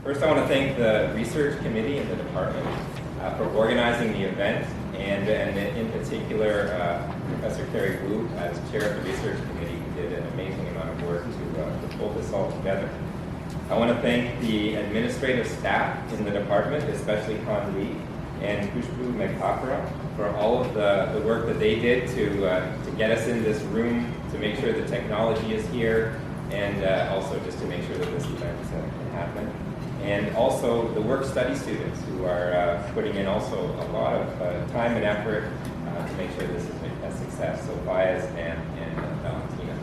First, I want to thank the research committee and the department for organizing the event, and in particular, Professor Carrie Wu, as chair of the research committee, who did an amazing amount of work to pull this all together. I want to thank the administrative staff in the department, especially Han Lee and Kushbu Meghapara, for all of the work that they did to get us in this room, to make sure the technology is here, and also just to make sure that this event can happen. And also the work-study students who are putting in also a lot of time and effort to make sure this is a success. So Fayez and Valentina.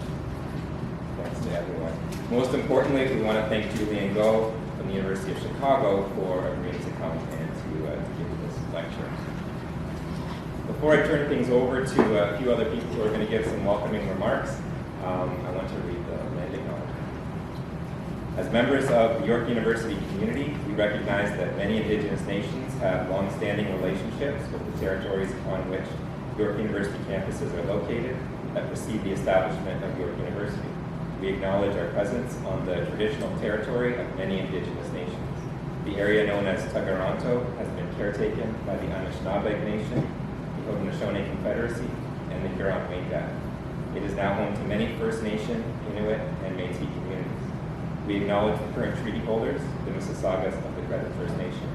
Thanks to everyone. Most importantly, we want to thank Julian Go from the University of Chicago for agreeing to come and to give this lecture. Before I turn things over to a few other people who are going to give some welcoming remarks, I want to read the land acknowledgement. As members of the York University community, we recognize that many Indigenous nations have long-standing relationships with the territories upon which York University campuses are located that precede the establishment of York University. We acknowledge our presence on the traditional territory of many Indigenous nations. The area known as Tuggeranto has been caretaken by the Anishinaabe Nation, the Haudenosaunee Confederacy, and the Huron-Wendat. It is now home to many First Nation, Inuit, and Métis communities. We acknowledge the current treaty holders, the Mississaugas of the Credit First Nation.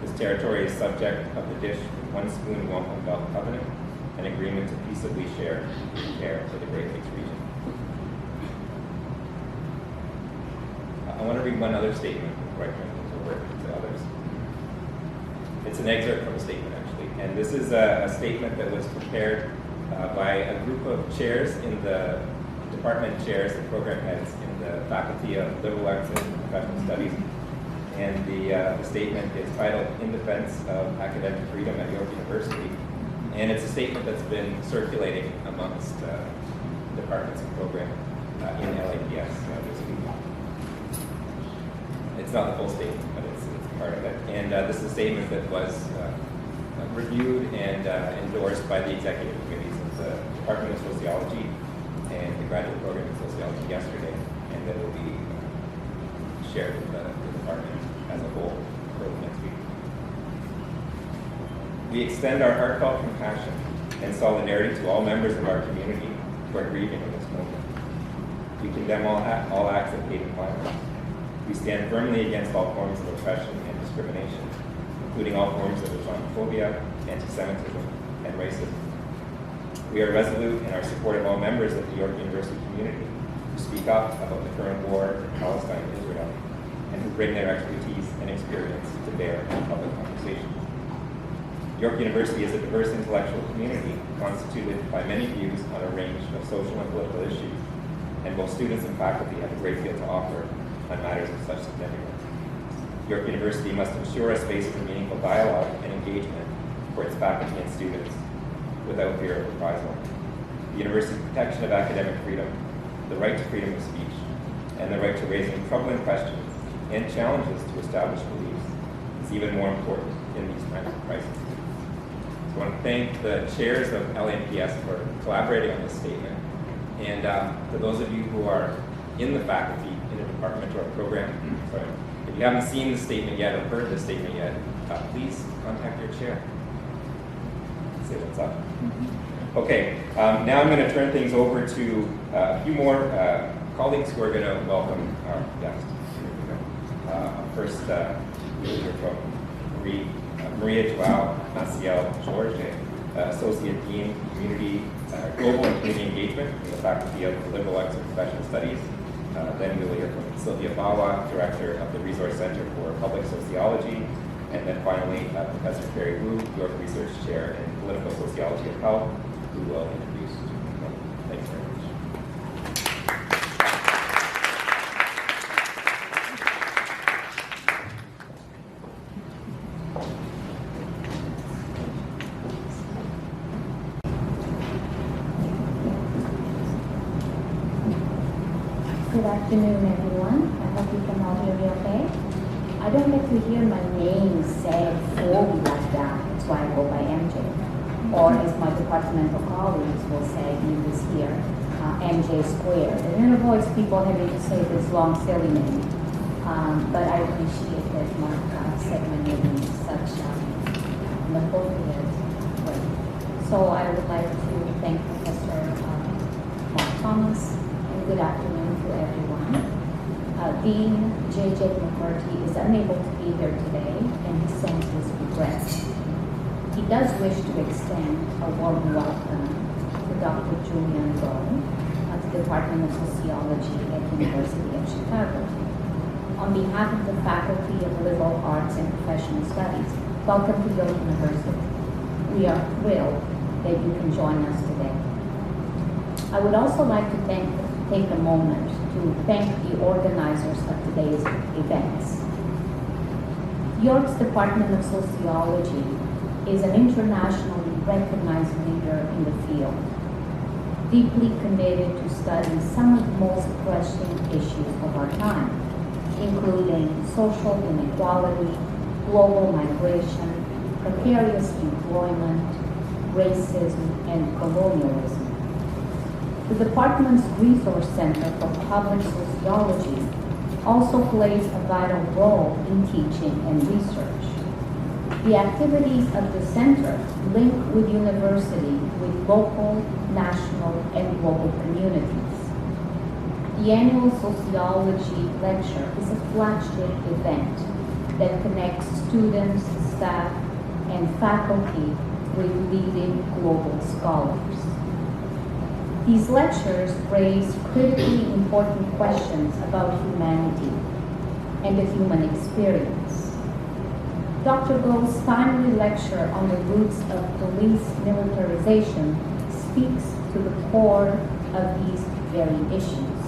This territory is subject of the Dish One Spoon Wampum Belt Covenant, an agreement to peaceably share care for the Great Lakes region. I want to read one other statement before I turn things over to others. It's an excerpt from a statement, actually, and this is a statement that was prepared by a group of chairs in the department chairs and program heads in the Faculty of Liberal Arts and Professional Studies. And the statement is titled "In Defense of Academic Freedom at York University." And it's a statement that's been circulating amongst departments and programs in LA&PS this week. It's not the full statement, but it's part of it. And this is a statement that was reviewed and endorsed by the executive committees of the Department of Sociology and the graduate program in sociology yesterday, and that will be shared with the department as a whole for the next week. We extend our heartfelt compassion and solidarity to all members of our community who are grieving in this moment. We condemn all acts of hate and violence. We stand firmly against all forms of oppression and discrimination, including all forms of Islamophobia, anti-Semitism, and racism. We are resolute in our support of all members of the York University community who speak up about the current war in Palestine and Israel, and who bring their expertise and experience to bear in public conversations. York University is a diverse intellectual community constituted by many views on a range of social and political issues, and both students and faculty have a great deal to offer on matters of such significance. York University must ensure a space for meaningful dialogue and engagement for its faculty and students without fear of reprisal. The university's protection of academic freedom, the right to freedom of speech, and the right to raising troubling questions and challenges to established beliefs is even more important in these times of crisis. So I want to thank the chairs of LA&PS for collaborating on this statement. And for those of you who are in the faculty, in a department or a program, sorry, if you haven't seen the statement yet or heard the statement yet, please contact your chair. Say what's up. Okay, now I'm going to turn things over to a few more colleagues who are going to welcome our guests. First, we'll hear from Maria Joao Maciel Jorge, Associate Dean, Community, Global and Community Engagement in the Faculty of Liberal Arts and Professional Studies. Then we'll hear from Sylvia Bawa, Director of the Resource Center for Public Sociology. And then finally, Professor Carrie Wu, York Research Chair in Political Sociology of Health, who will introduce you. Thanks very much. Good afternoon, everyone. I hope you can all hear me okay. I don't get to hear my name said before we left down. That's why I go by MJ. Or as my departmental colleagues will say in this here, MJ squared. And it avoids people having to say this long, silly name. but I appreciate that Mark segmented in such an appropriate way. So I would like to thank Professor Mark Thomas, and good afternoon to everyone. Dean J.J. McCarthy is unable to be here today, and he sends his regrets. He does wish to extend a warm welcome to Dr. Julian at the Department of Sociology at the University of Chicago. On behalf of the Faculty of Liberal Arts and Professional Studies, welcome to Yale University. We are thrilled that you can join us today. I would also like to take a moment to thank the organizers of today's events. York's Department of Sociology is an internationally recognized leader in the field, deeply committed to studying some of the most pressing issues of our time, including social inequality, global migration, precarious employment, racism, and colonialism. The department's Resource Center for Public Sociology also plays a vital role in teaching and research. The activities of the center link with university with local, national, and global communities. The annual Sociology Lecture is a flagship event that connects students, staff, and faculty with leading global scholars. These lectures raise critically important questions about humanity and the human experience. Dr. Go's timely lecture on the roots of police militarization speaks to the core of these very issues.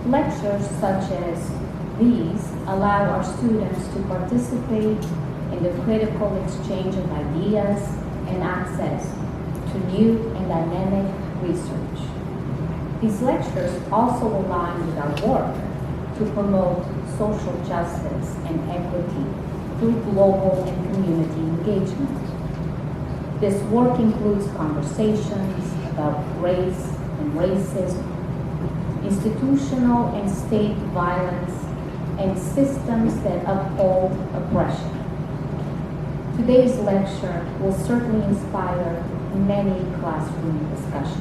Lectures such as these allow our students to participate in the critical exchange of ideas and access to new and dynamic research. These lectures also align with our work to promote social justice and equity through global and community engagement. This work includes conversations about race and racism, institutional and state violence, and systems that uphold oppression. Today's lecture will certainly inspire many classroom discussions.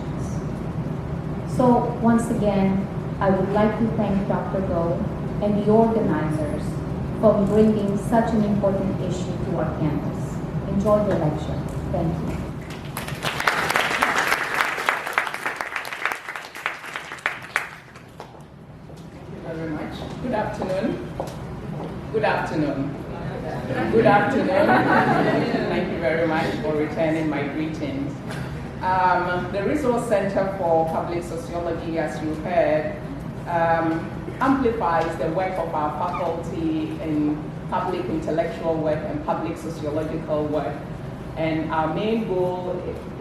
So once again, I would like to thank Dr. Go and the organizers for bringing such an important issue to our campus. Enjoy the lecture. Thank you. Thank you very much. Good afternoon. Good afternoon. Good afternoon. Thank you very much for returning my greetings. The Resource Center for Public Sociology, as you heard, amplifies the work of our faculty in public intellectual work and public sociological work. And our main goal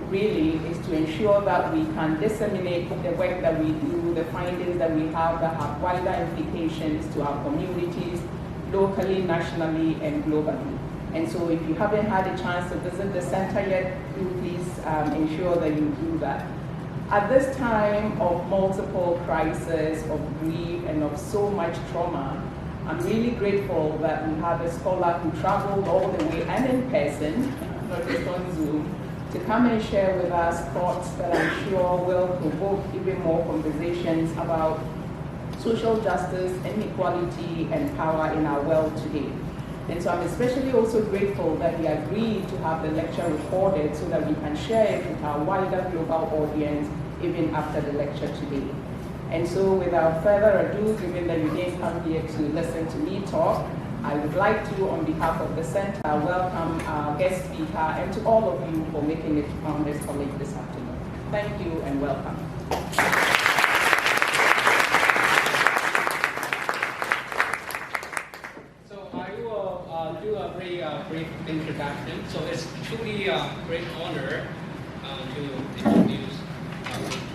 really is to ensure that we can disseminate the work that we do, the findings that we have that have wider implications to our communities, locally, nationally, and globally. And so if you haven't had a chance to visit the center yet, do please ensure that you do that. At this time of multiple crises, of grief, and of so much trauma, I'm really grateful that we have a scholar who traveled all the way and in person, not just on Zoom, to come and share with us thoughts that I'm sure will provoke even more conversations about social justice, inequality, and power in our world today. And so I'm especially also grateful that he agreed to have the lecture recorded so that we can share it with our wider global audience even after the lecture today. And so without further ado, given that you didn't come here to listen to me talk, I would like to, on behalf of the center, welcome our guest speaker and to all of you for making it to Founders College this afternoon. Thank you and welcome. Do a very brief introduction. So it's truly a great honor to introduce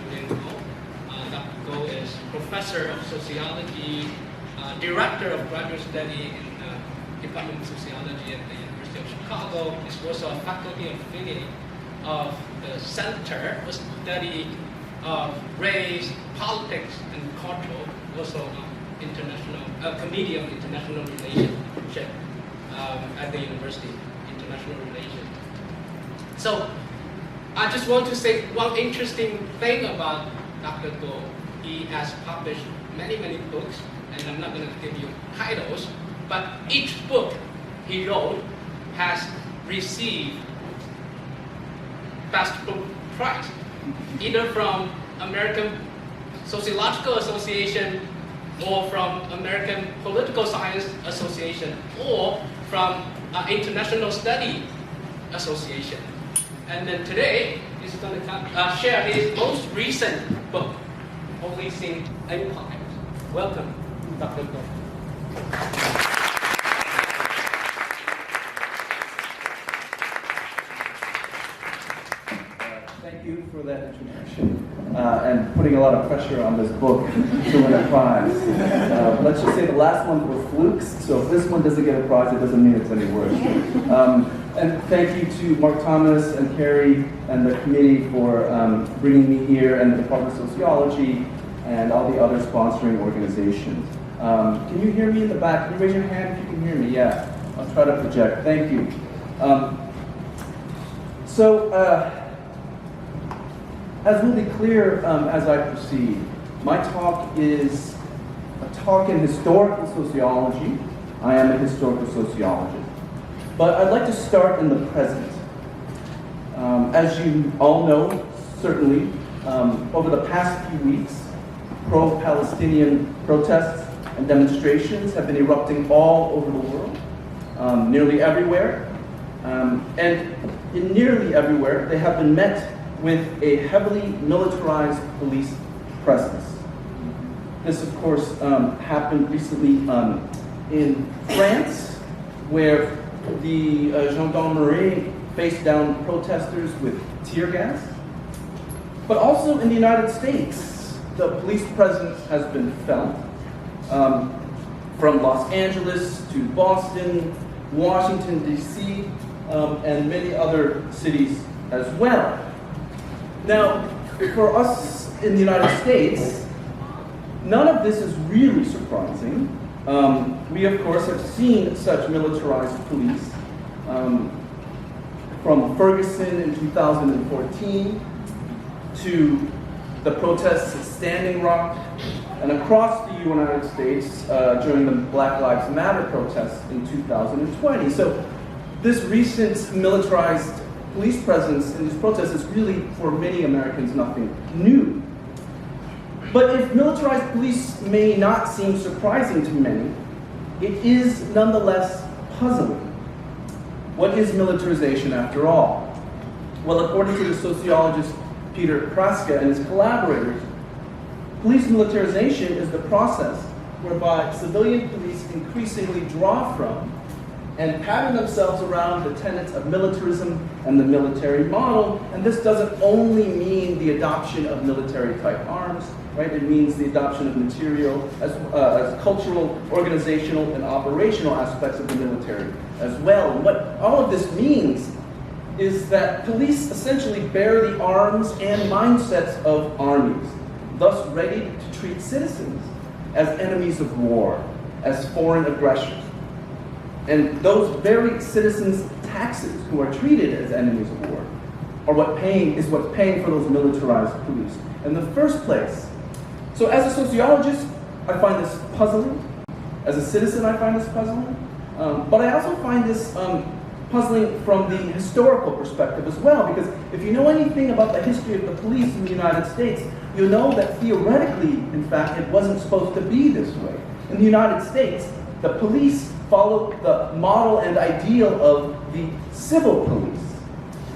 Julian Go. Dr. Go is Professor of Sociology, Director of Graduate Study in the Department of Sociology at the University of Chicago. He's also a faculty affiliate of the Center for Study of Race, Politics, and Culture, also Committee of International Relationship at the University, International Relations. So I just want to say one interesting thing about Dr. Go. He has published many books, and I'm not going to give you titles, but each book he wrote has received Best Book Prize, either from American Sociological Association, or from American Political Science Association, or from International Study Association. And then today, he's going to share his most recent book, Policing Empires. Welcome, Dr. Go. Thank you for that introduction and putting a lot of pressure on this book to win a prize. Let's just say the last ones were flukes, so if this one doesn't get a prize, it doesn't mean it's any worse. And thank you to Mark Thomas and Carrie and the committee for bringing me here, and the Department of Sociology and all the other sponsoring organizations. Can you hear me in the back? Can you raise your hand if you can hear me? Yeah, I'll try to project. Thank you. As will be clear as I proceed, my talk is a talk in historical sociology. I am a historical sociologist. But I'd like to start in the present. As you all know, certainly, over the past few weeks, pro-Palestinian protests and demonstrations have been erupting all over the world, nearly everywhere. And in nearly everywhere, they have been met with a heavily militarized police presence. This, of course, happened recently in France, where the gendarmerie faced down protesters with tear gas. But also in the United States, the police presence has been felt. From Los Angeles to Boston, Washington, D.C., and many other cities as well. Now, for us in the United States, none of this is really surprising. We, of course, have seen such militarized police from Ferguson in 2014 to the protests at Standing Rock and across the United States during the Black Lives Matter protests in 2020. So this recent militarized police presence in these protests is really, for many Americans, nothing new. But if militarized police may not seem surprising to many, it is nonetheless puzzling. What is militarization after all? Well, according to the sociologist Peter Kraska and his collaborators, police militarization is the process whereby civilian police increasingly draw from and pattern themselves around the tenets of militarism and the military model. And this doesn't only mean the adoption of military-type arms, right? It means the adoption of material as cultural, organizational, and operational aspects of the military as well. And what all of this means is that police essentially bear the arms and mindsets of armies, thus ready to treat citizens as enemies of war, as foreign aggressors. And those very citizens' taxes, who are treated as enemies of war, are what's paying for those militarized police in the first place. So as a sociologist, I find this puzzling. As a citizen, I find this puzzling. But I also find this puzzling from the historical perspective as well, because if you know anything about the history of the police in the United States, you'll know that theoretically, in fact, it wasn't supposed to be this way. In the United States, the police followed the model and ideal of the civil police.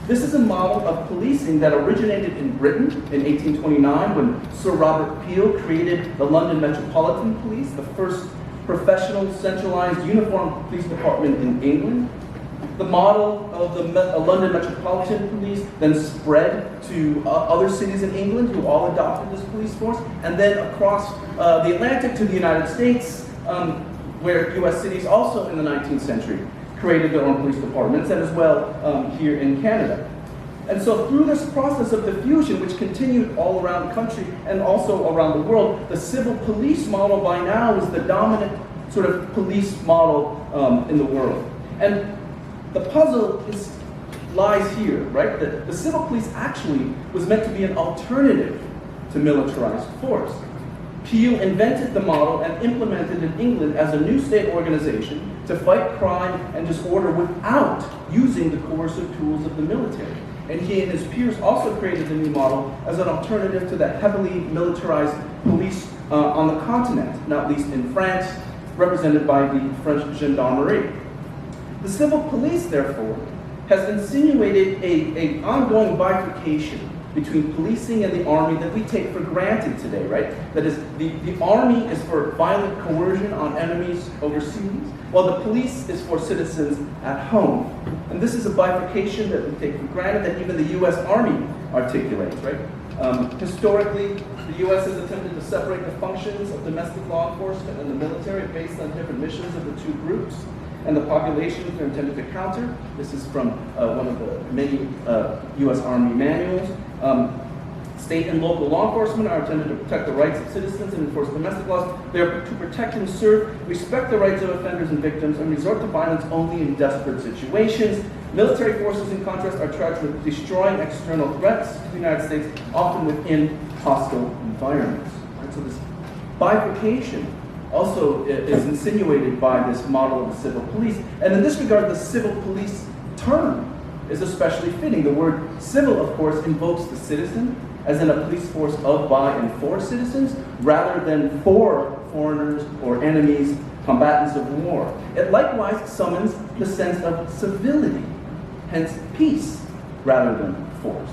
This is a model of policing that originated in Britain in 1829 when Sir Robert Peel created the London Metropolitan Police, the first professional centralized uniformed police department in England. The model of the London Metropolitan Police then spread to other cities in England who all adopted this police force, and then across the Atlantic to the United States, where U.S. cities also in the 19th century created their own police departments, and as well here in Canada. And so through this process of diffusion, which continued all around the country and also around the world, the civil police model by now is the dominant sort of police model in the world. And the puzzle lies here, right? The civil police actually was meant to be an alternative to militarized force. Peel invented the model and implemented it in England as a new state organization to fight crime and disorder without using the coercive tools of the military. And he and his peers also created the new model as an alternative to the heavily militarized police on the continent, not least in France, represented by the French gendarmerie. The civil police, therefore, has insinuated an ongoing bifurcation between policing and the army that we take for granted today, right? That is, the army is for violent coercion on enemies overseas, while the police is for citizens at home. And this is a bifurcation that we take for granted that even the U.S. Army articulates, right? Historically, the U.S. has attempted to separate the functions of domestic law enforcement and the military based on different missions of the two groups and the populations they're intended to counter. This is from one of the many U.S. Army manuals. State and local law enforcement are intended to protect the rights of citizens and enforce domestic laws. They are to protect and serve, respect the rights of offenders and victims, and resort to violence only in desperate situations. Military forces, in contrast, are charged with destroying external threats to the United States, often within hostile environments. Right? So this bifurcation also is insinuated by this model of the civil police. And in this regard, the civil police term is especially fitting. The word civil, of course, invokes the citizen, as in a police force of, by, and for citizens, rather than for foreigners or enemies, combatants of war. It likewise summons the sense of civility, hence peace, rather than force.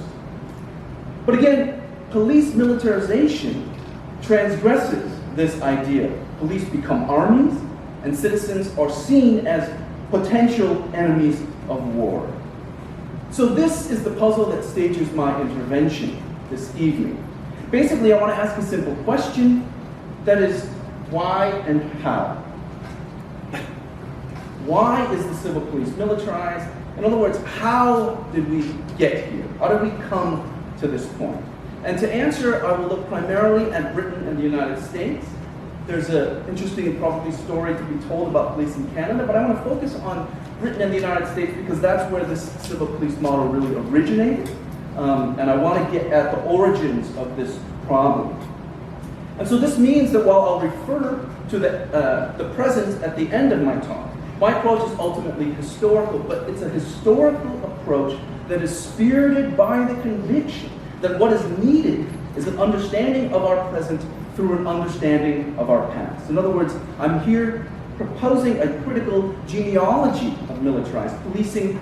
But again, police militarization transgresses this idea. Police become armies, and citizens are seen as potential enemies of war. So this is the puzzle that stages my intervention this evening. Basically, I want to ask a simple question, that is, why and how? Why is the civil police militarized? In other words, how did we get here? How did we come to this point? And to answer, I will look primarily at Britain and the United States. There's an interesting and probably story to be told about police in Canada, but I want to focus on Britain and the United States because that's where this civil police model really originated. And I want to get at the origins of this problem. And so this means that while I'll refer to the present at the end of my talk, my approach is ultimately historical, but it's a historical approach that is spirited by the conviction that what is needed is an understanding of our present through an understanding of our past. In other words, I'm here proposing a critical genealogy of militarized policing,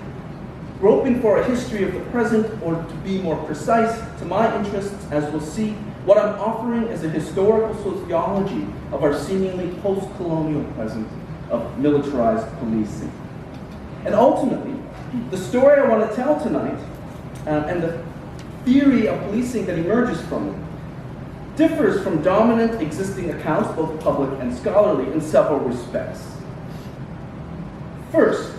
groping for a history of the present, or to be more precise, to my interests, as we'll see, what I'm offering is a historical sociology of our seemingly post-colonial present of militarized policing. And ultimately, the story I want to tell tonight, and the theory of policing that emerges from it, differs from dominant existing accounts, both public and scholarly, in several respects. First,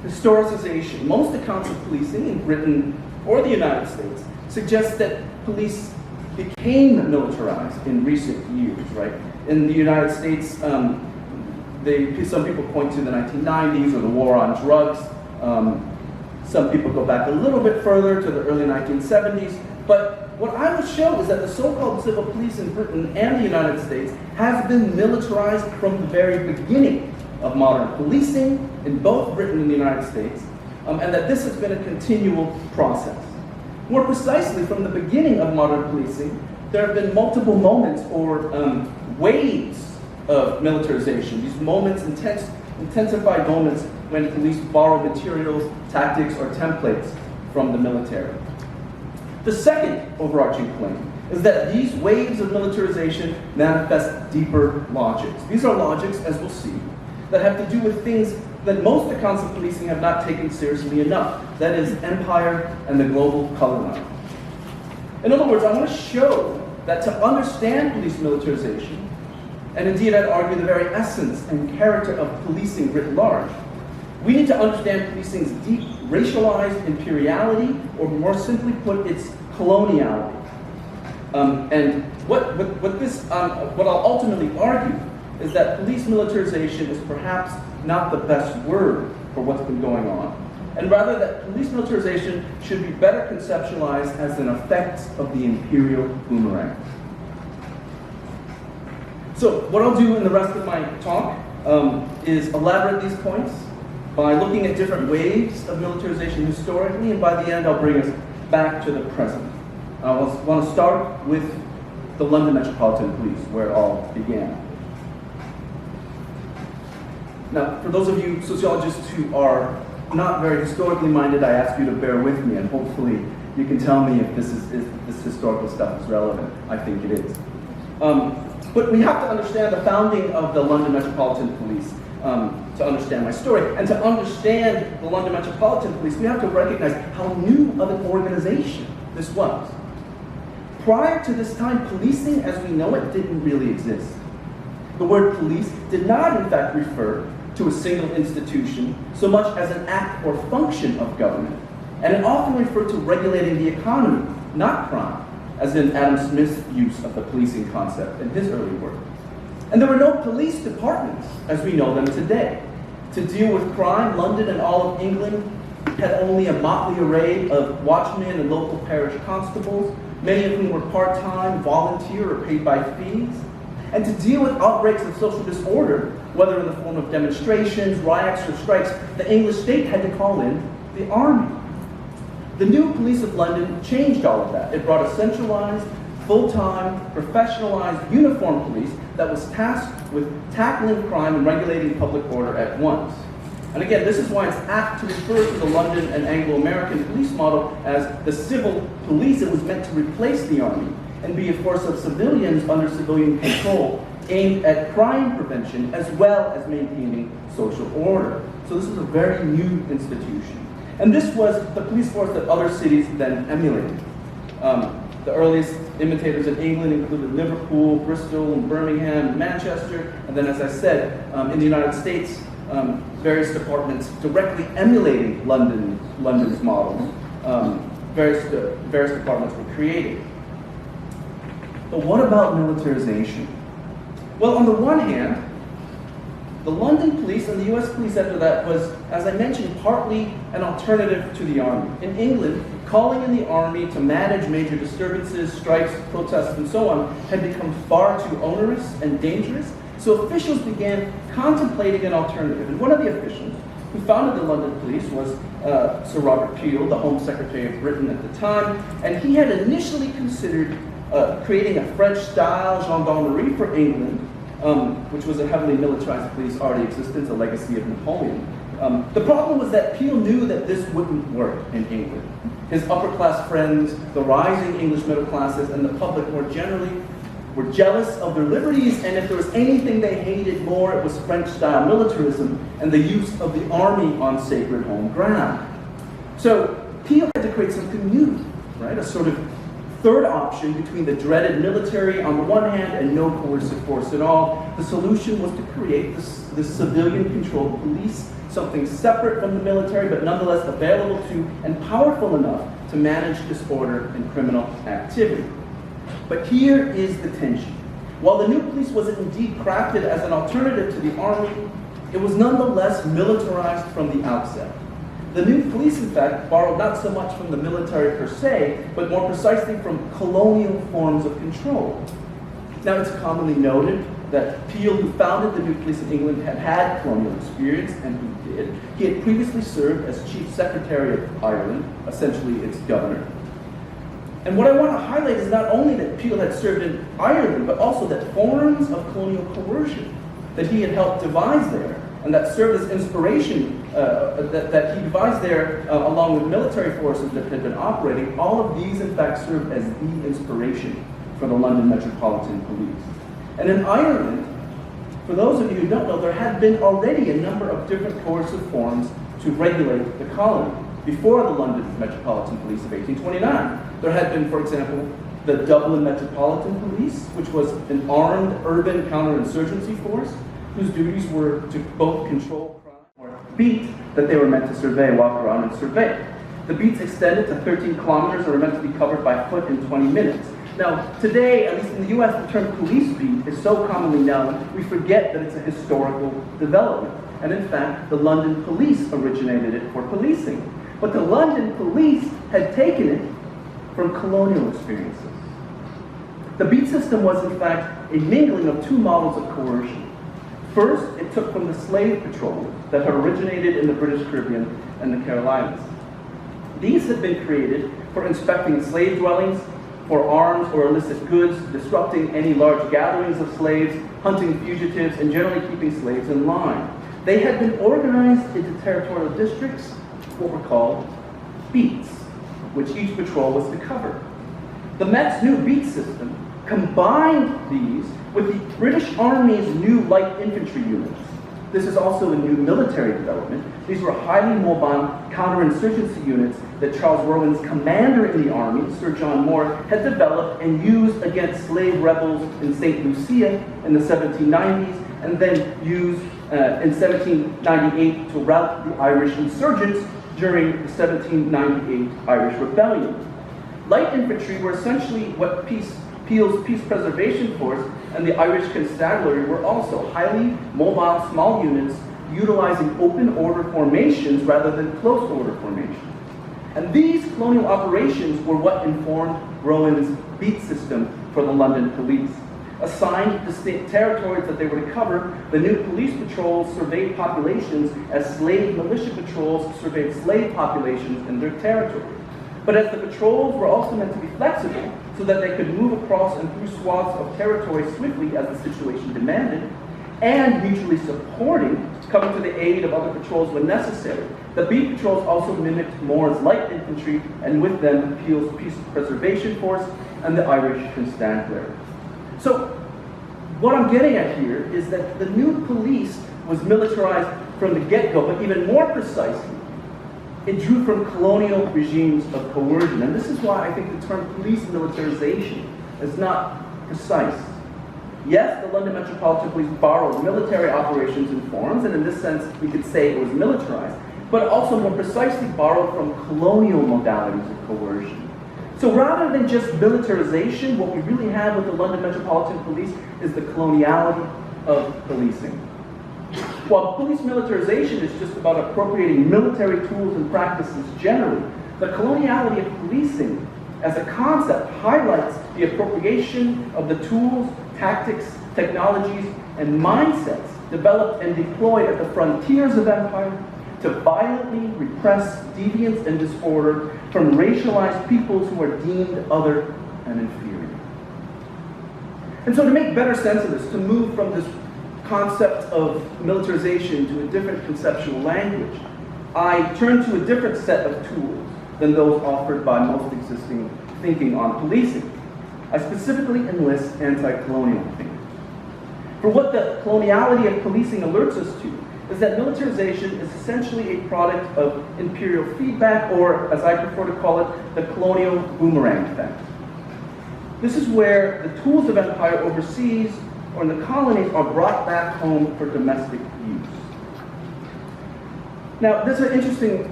historicization. Most accounts of policing in Britain or the United States suggest that police became militarized in recent years, right? In the United States, some people point to the 1990s or the war on drugs. Some people go back a little bit further to the early 1970s. But what I will show is that the so-called civil police in Britain and the United States has been militarized from the very beginning of modern policing in both Britain and the United States, and that this has been a continual process. More precisely, from the beginning of modern policing, there have been multiple moments or waves of militarization. These moments, intensified moments when police borrow materials, tactics, or templates from the military. The second overarching claim is that these waves of militarization manifest deeper logics. These are logics, as we'll see, that have to do with things that most accounts of policing have not taken seriously enough. That is, empire and the global color line. In other words, I want to show that to understand police militarization, and indeed I'd argue the very essence and character of policing writ large, we need to understand policing's deep racialized imperiality, or more simply put, its coloniality. And what I'll ultimately argue is that police militarization is perhaps not the best word for what's been going on, and rather that police militarization should be better conceptualized as an effect of the Imperial boomerang. So what I'll do in the rest of my talk is elaborate these points by looking at different waves of militarization historically, and by the end I'll bring us back to the present. I want to start with the London Metropolitan Police, where it all began. Now, for those of you sociologists who are not very historically minded, I ask you to bear with me, and hopefully you can tell me if this historical stuff is relevant. I think it is. But we have to understand the founding of the London Metropolitan Police to understand my story. And to understand the London Metropolitan Police, we have to recognize how new of an organization this was. Prior to this time, policing as we know it didn't really exist. The word police did not, in fact, refer to a single institution so much as an act or function of government. And it often referred to regulating the economy, not crime, as in Adam Smith's use of the policing concept in his early work. And there were no police departments as we know them today. To deal with crime, London and all of England had only a motley array of watchmen and local parish constables, many of whom were part-time, volunteer, or paid by fees. And to deal with outbreaks of social disorder, whether in the form of demonstrations, riots, or strikes, the English state had to call in the army. The new police of London changed all of that. It brought a centralized, full-time, professionalized, uniformed police that was tasked with tackling crime and regulating public order at once. And again, this is why it's apt to refer to the London and Anglo-American police model as the civil police. It was meant to replace the army and be a force of civilians under civilian control aimed at crime prevention as well as maintaining social order. So this was a very new institution. And this was the police force that other cities then emulated. The earliest imitators in England included Liverpool, Bristol, and Birmingham, and Manchester. And then, as I said, in the United States, various departments directly emulating London's model. Various departments were created. But what about militarization? Well, on the one hand, the London police and the US police after that was, as I mentioned, partly an alternative to the army. In England, calling in the army to manage major disturbances, strikes, protests, and so on had become far too onerous and dangerous, so officials began contemplating an alternative. And one of the officials who founded the London police was Sir Robert Peel, the Home Secretary of Britain at the time, and he had initially considered creating a French-style gendarmerie for England, which was a heavily militarized police already existence, a legacy of Napoleon. The problem was that Peel knew that this wouldn't work in England. His upper-class friends, the rising English middle classes, and the public more generally were jealous of their liberties, and if there was anything they hated more, it was French-style militarism and the use of the army on sacred home ground. So Peel had to create something new, right? A sort of third option between the dreaded military on the one hand and no coercive force at all. The solution was to create this civilian-controlled police, something separate from the military but nonetheless available to and powerful enough to manage disorder and criminal activity. But here is the tension. While the new police was indeed crafted as an alternative to the army, it was nonetheless militarized from the outset. The new police, in fact, borrowed not so much from the military per se, but more precisely from colonial forms of control. Now, it's commonly noted that Peel, who founded the new police in England, had had colonial experience, and he did. He had previously served as Chief Secretary of Ireland, essentially its governor. And what I want to highlight is not only that Peel had served in Ireland, but also that forms of colonial coercion that he had helped devise there, and that served as inspiration, that he devised there along with military forces that had been operating, all of these in fact served as the inspiration for the London Metropolitan Police. And in Ireland, for those of you who don't know, there had been already a number of different coercive forms to regulate the colony. Before the London Metropolitan Police of 1829, there had been, for example, the Dublin Metropolitan Police, which was an armed urban counterinsurgency force whose duties were to both control crime or beat that they were meant to survey, walk around and survey. The beats extended to 13 kilometers and were meant to be covered by foot in 20 minutes. Now, today, at least in the US, the term police beat is so commonly known, we forget that it's a historical development. And in fact, the London police originated it for policing. But the London police had taken it from colonial experiences. The beat system was, in fact, a mingling of two models of coercion. First, it took from the slave patrols that had originated in the British Caribbean and the Carolinas. These had been created for inspecting slave dwellings, for arms or illicit goods, disrupting any large gatherings of slaves, hunting fugitives, and generally keeping slaves in line. They had been organized into territorial districts, what were called beats, which each patrol was to cover. The Met's new beat system combined these with the British Army's new light infantry units. This is also a new military development. These were highly mobile counterinsurgency units that Charles Rowan's commander in the army, Sir John Moore, had developed and used against slave rebels in St. Lucia in the 1790s, and then used in 1798 to rout the Irish insurgents during the 1798 Irish Rebellion. Light infantry were essentially what Peel's Peace Preservation Force and the Irish Constabulary were also highly mobile, small units utilizing open order formations rather than close order formations. And these colonial operations were what informed Rowan's beat system for the London police. Assigned distinct territories that they were to cover, the new police patrols surveyed populations as slave militia patrols surveyed slave populations in their territory. But as the patrols were also meant to be flexible so that they could move across and through swaths of territory swiftly as the situation demanded, and mutually supporting, coming to the aid of other patrols when necessary. The beat patrols also mimicked Moore's light infantry, and with them Peel's Peace Preservation Force and the Irish Constabulary. So, what I'm getting at here is that the new police was militarized from the get-go, but even more precisely, it drew from colonial regimes of coercion. And this is why I think the term police militarization is not precise. Yes, the London Metropolitan Police borrowed military operations and forms, and in this sense, we could say it was militarized, but also more precisely borrowed from colonial modalities of coercion. So rather than just militarization, what we really have with the London Metropolitan Police is the coloniality of policing. While police militarization is just about appropriating military tools and practices generally, the coloniality of policing as a concept highlights the appropriation of the tools, tactics, technologies, and mindsets developed and deployed at the frontiers of empire to violently repress deviance and disorder from racialized peoples who are deemed other and inferior. And so to make better sense of this, to move from this concept of militarization to a different conceptual language, I turn to a different set of tools than those offered by most existing thinking on policing. I specifically enlist anti-colonial thinking. For what the coloniality of policing alerts us to is that militarization is essentially a product of imperial feedback, or as I prefer to call it, the colonial boomerang effect. This is where the tools of empire overseas or in the colonies are brought back home for domestic use. Now, there's an interesting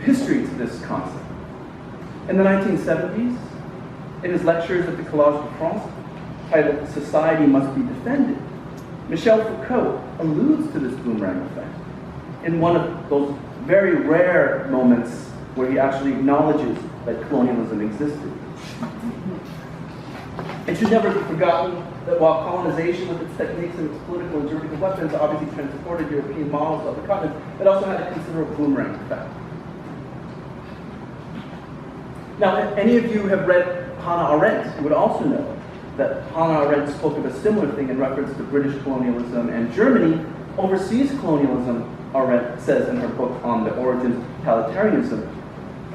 history to this concept. In the 1970s, in his lectures at the Collège de France, titled Society Must Be Defended, Michel Foucault alludes to this boomerang effect in one of those very rare moments where he actually acknowledges that colonialism existed. It should never be forgotten that while colonization with its techniques and its political and juridical weapons obviously transported European models to other continents, it also had a considerable boomerang effect. Now, if any of you have read Hannah Arendt, you would also know that Hannah Arendt spoke of a similar thing in reference to British colonialism and Germany. Overseas colonialism, Arendt says in her book on the origins of totalitarianism,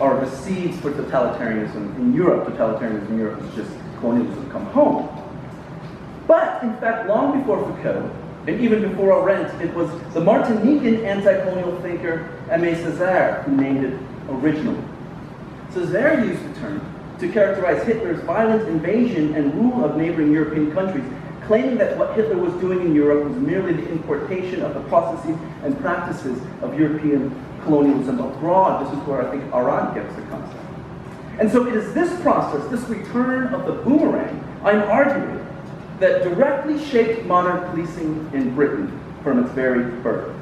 are the seeds for totalitarianism in Europe. Totalitarianism in Europe is just colonialism come home. But, in fact, long before Foucault, and even before Arendt, it was the Martinican anti-colonial thinker Aimé Césaire who named it originally. Césaire used the term to characterize Hitler's violent invasion and rule of neighboring European countries, claiming that what Hitler was doing in Europe was merely the importation of the processes and practices of European colonialism abroad. This is where I think Arad gets the concept. And so it is this process, this return of the boomerang, I'm arguing, that directly shaped modern policing in Britain from its very birth.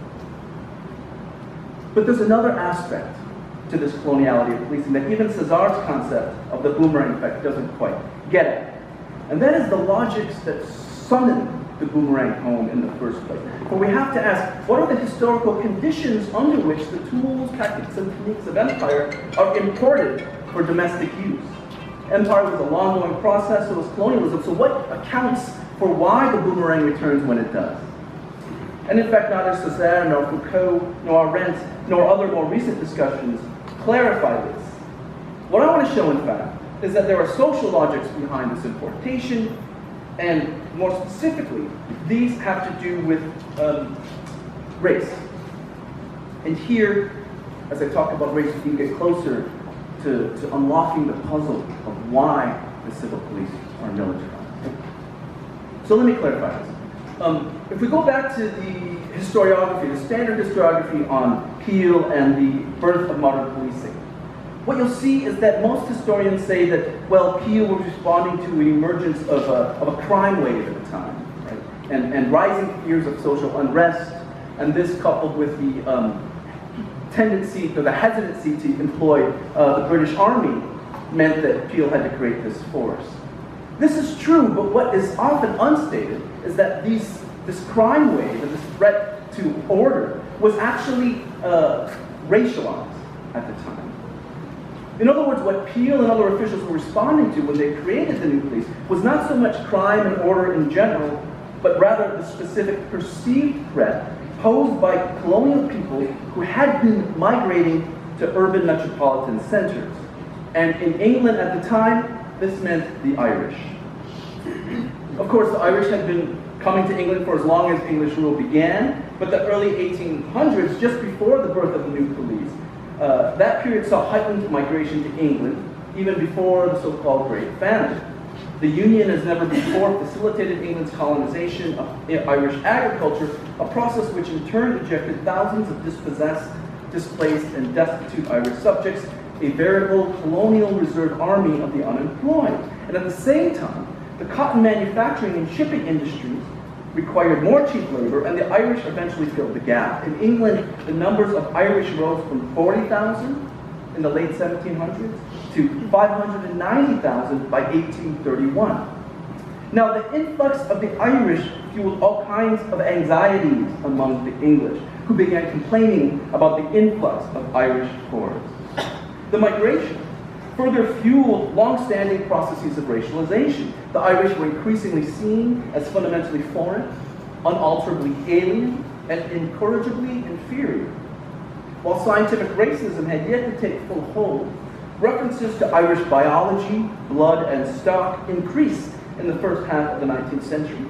But there's another aspect to this coloniality of policing that even Cesar's concept of the boomerang effect doesn't quite get at. And that is the logics that summoned the boomerang home in the first place. For we have to ask, what are the historical conditions under which the tools, tactics, and techniques of empire are imported for domestic use? Empire was a long-going process, so was colonialism. So what accounts for why the boomerang returns when it does? And in fact, neither Cesar, nor Foucault, nor Arendt, nor other more recent discussions clarify this. What I want to show, in fact, is that there are social logics behind this importation, and more specifically, these have to do with race. And here, as I talk about race, we can get closer to unlocking the puzzle of why the civil police are militarized. So let me clarify this. If we go back to the historiography, the standard historiography on Peel and the birth of modern policing, what you'll see is that most historians say that, well, Peel was responding to the emergence of a crime wave at the time, right? And rising fears of social unrest, and this coupled with the tendency, or the hesitancy to employ the British Army meant that Peel had to create this force. This is true, but what is often unstated is that this crime wave and this threat to order was actually racialized at the time. In other words, what Peel and other officials were responding to when they created the new police was not so much crime and order in general, but rather the specific perceived threat posed by colonial people who had been migrating to urban metropolitan centers. And in England at the time, this meant the Irish. Of course, the Irish had been coming to England for as long as English rule began, but the early 1800s, just before the birth of the new police, that period saw heightened migration to England, even before the so-called Great Famine. The Union has never before facilitated England's colonization of Irish agriculture, a process which in turn ejected thousands of dispossessed, displaced, and destitute Irish subjects, a veritable colonial reserve army of the unemployed. And at the same time, the cotton manufacturing and shipping industries required more cheap labor, and the Irish eventually filled the gap. In England, the numbers of Irish rose from 40,000 in the late 1700s to 590,000 by 1831. Now, the influx of the Irish fueled all kinds of anxieties among the English, who began complaining about the influx of Irish hordes. The migration further fueled long-standing processes of racialization. The Irish were increasingly seen as fundamentally foreign, unalterably alien, and incorrigibly inferior. While scientific racism had yet to take full hold, references to Irish biology, blood, and stock increased in the first half of the 19th century,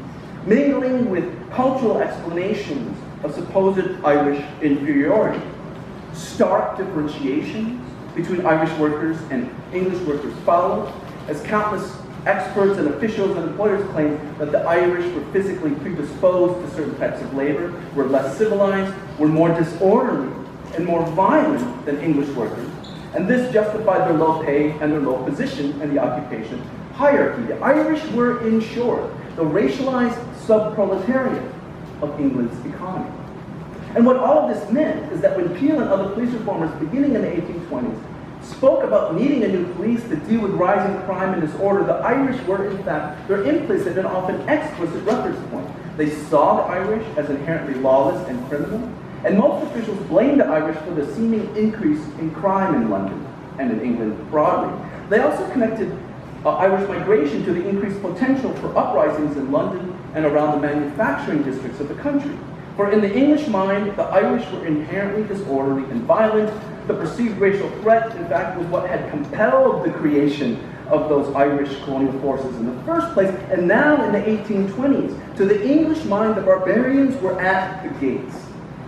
mingling with cultural explanations of supposed Irish inferiority. Stark differentiations between Irish workers and English workers followed, as countless experts and officials and employers claimed that the Irish were physically predisposed to certain types of labor, were less civilized, were more disorderly, and more violent than English workers. And this justified their low pay and their low position in the occupation hierarchy. The Irish were, in short, the racialized subproletariat of England's economy. And what all of this meant is that when Peel and other police reformers beginning in the 1820s spoke about needing a new police to deal with rising crime and disorder, the Irish were, in fact, their implicit and often explicit reference point. They saw the Irish as inherently lawless and criminal, and most officials blamed the Irish for the seeming increase in crime in London and in England broadly. They also connected Irish migration to the increased potential for uprisings in London and around the manufacturing districts of the country. For in the English mind, the Irish were inherently disorderly and violent. The perceived racial threat, in fact, was what had compelled the creation of those Irish colonial forces in the first place. And now in the 1820s, to the English mind, the barbarians were at the gates.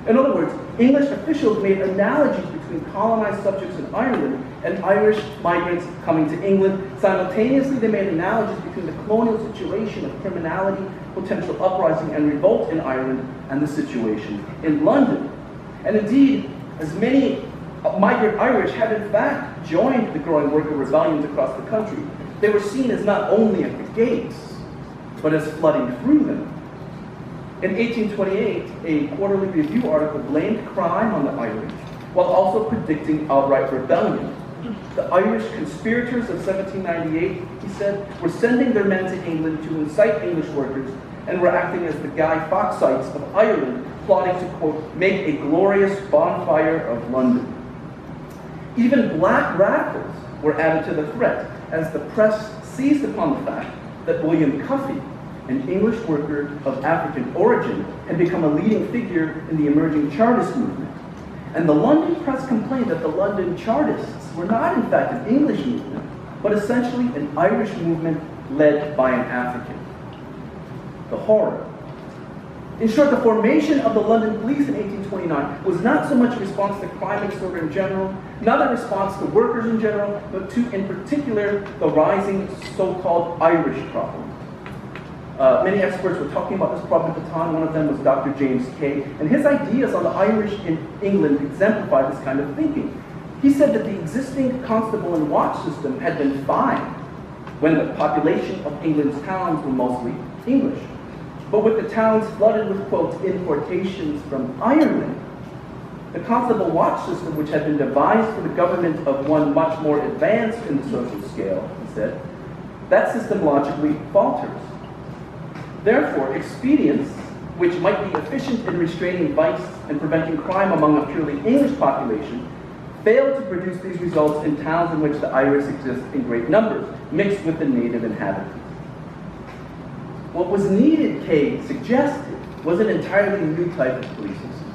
In other words, English officials made analogies between colonized subjects in Ireland and Irish migrants coming to England. Simultaneously, they made analogies between the colonial situation of criminality potential uprising and revolt in Ireland and the situation in London. And indeed, as many migrant Irish had in fact joined the growing worker rebellions across the country, they were seen as not only at the gates, but as flooding through them. In 1828, a Quarterly Review article blamed crime on the Irish, while also predicting outright rebellion. The Irish conspirators of 1798, he said, were sending their men to England to incite English workers and were acting as the Guy Fawkesites of Ireland, plotting to, quote, make a glorious bonfire of London. Even black radicals were added to the threat as the press seized upon the fact that William Cuffy, an English worker of African origin, had become a leading figure in the emerging Chartist movement. And the London press complained that the London Chartists were not in fact an English movement, but essentially an Irish movement led by an African. The horror. In short, the formation of the London police in 1829 was not so much a response to crime and disorder in general, not a response to workers in general, but to, in particular, the rising so-called Irish problem. Many experts were talking about this problem at the time. One of them was Dr. James Kay, and his ideas on the Irish in England exemplify this kind of thinking. He said that the existing constable and watch system had been fine when the population of England's towns were mostly English. But with the towns flooded with, quote, importations from Ireland, the constable watch system, which had been devised for the government of one much more advanced in the social scale, he said, that system logically falters. Therefore, expedients, which might be efficient in restraining vice and preventing crime among a purely English population, failed to produce these results in towns in which the Irish exist in great numbers, mixed with the native inhabitants. What was needed, Kay suggested, was an entirely new type of police system.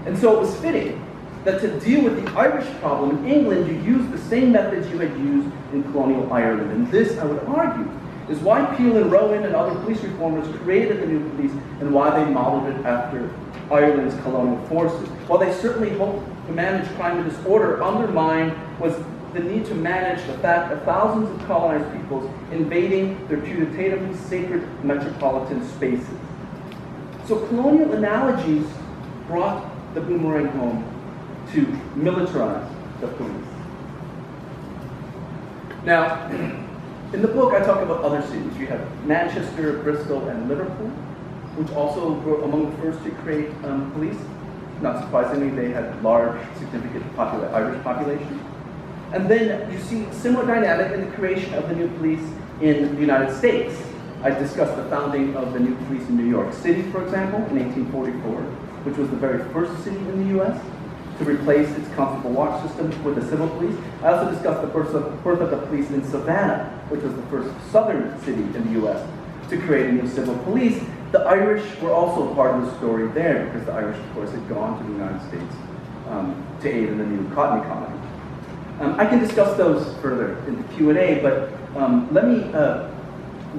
And so it was fitting that to deal with the Irish problem in England, you used the same methods you had used in colonial Ireland. And this, I would argue, is why Peel and Rowan and other police reformers created the new police and why they modeled it after Ireland's colonial forces. While they certainly hoped to manage crime and disorder, undermined was the need to manage the fact of thousands of colonized peoples invading their putatively sacred metropolitan spaces. So colonial analogies brought the Boomerang home to militarize the police. Now, in the book, I talk about other cities. You have Manchester, Bristol, and Liverpool, which also were among the first to create police. Not surprisingly, they had large, significant Irish populations. And then you see similar dynamic in the creation of the new police in the United States. I discussed the founding of the new police in New York City, for example, in 1844, which was the very first city in the U.S. to replace its constable watch system with a civil police. I also discussed the birth of the police in Savannah, which was the first southern city in the U.S. to create a new civil police. The Irish were also part of the story there, because the Irish, of course, had gone to the United States to aid in the new cotton economy. I can discuss those further in the Q&A, but let me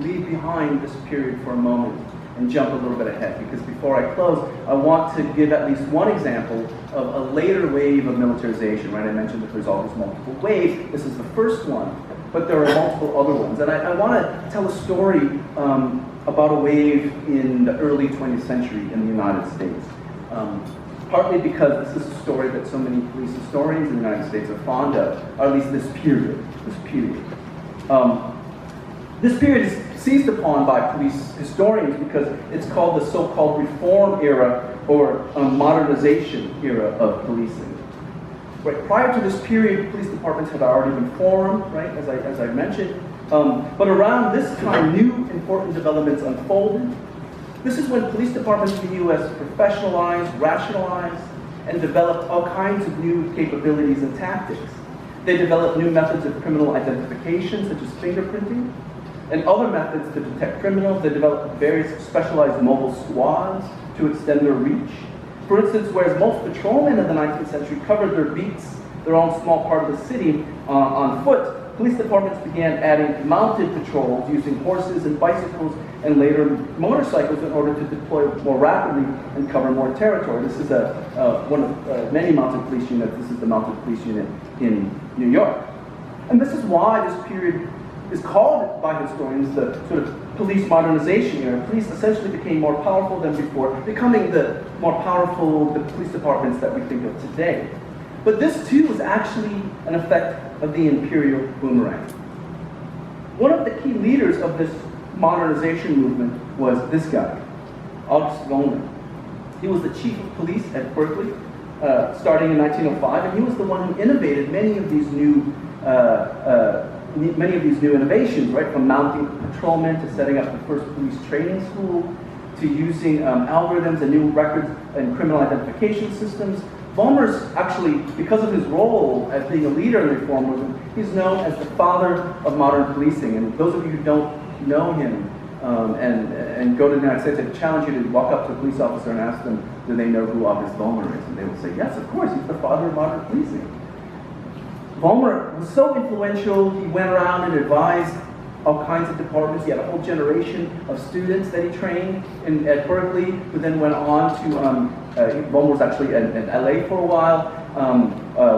leave behind this period for a moment and jump a little bit ahead, because before I close, I want to give at least one example of a later wave of militarization, right? I mentioned that there's always multiple waves. This is the first one, but there are multiple other ones. And I want to tell a story about a wave in the early 20th century in the United States. Partly because this is a story that so many police historians in the United States are fond of, or at least this period. This period is seized upon by police historians because it's called the so-called reform era or modernization era of policing. Right, prior to this period, police departments had already been formed, right, as I mentioned. But around this time, new important developments unfolded. This is when police departments in the U.S. professionalized, rationalized, and developed all kinds of new capabilities and tactics. They developed new methods of criminal identification, such as fingerprinting, and other methods to detect criminals. They developed various specialized mobile squads to extend their reach. For instance, whereas most patrolmen in the 19th century covered their beats, their own small part of the city, on foot, police departments began adding mounted patrols using horses and bicycles and later motorcycles in order to deploy more rapidly and cover more territory. This is one of many mounted police units. This is the mounted police unit in New York. And this is why this period is called by historians the sort of police modernization era, police essentially became more powerful than before, becoming the more powerful the police departments that we think of today. But this too was actually an effect of the Imperial Boomerang. One of the key leaders of this modernization movement was this guy, August Vollmer. He was the chief of police at Berkeley, starting in 1905, and he was the one who innovated many of these new innovations, right? From mounting patrolmen to setting up the first police training school, to using algorithms and new records and criminal identification systems. Vollmer's actually, because of his role as being a leader in reformism, he's known as the father of modern policing. And those of you who don't know him and go to the United States, I challenge you to walk up to a police officer and ask them, do they know who August Vollmer is? And they will say, yes, of course, he's the father of modern policing. Vollmer was so influential, he went around and advised all kinds of departments. He had a whole generation of students that he trained at Berkeley, who then went on to, Vollmer was actually in LA for a while.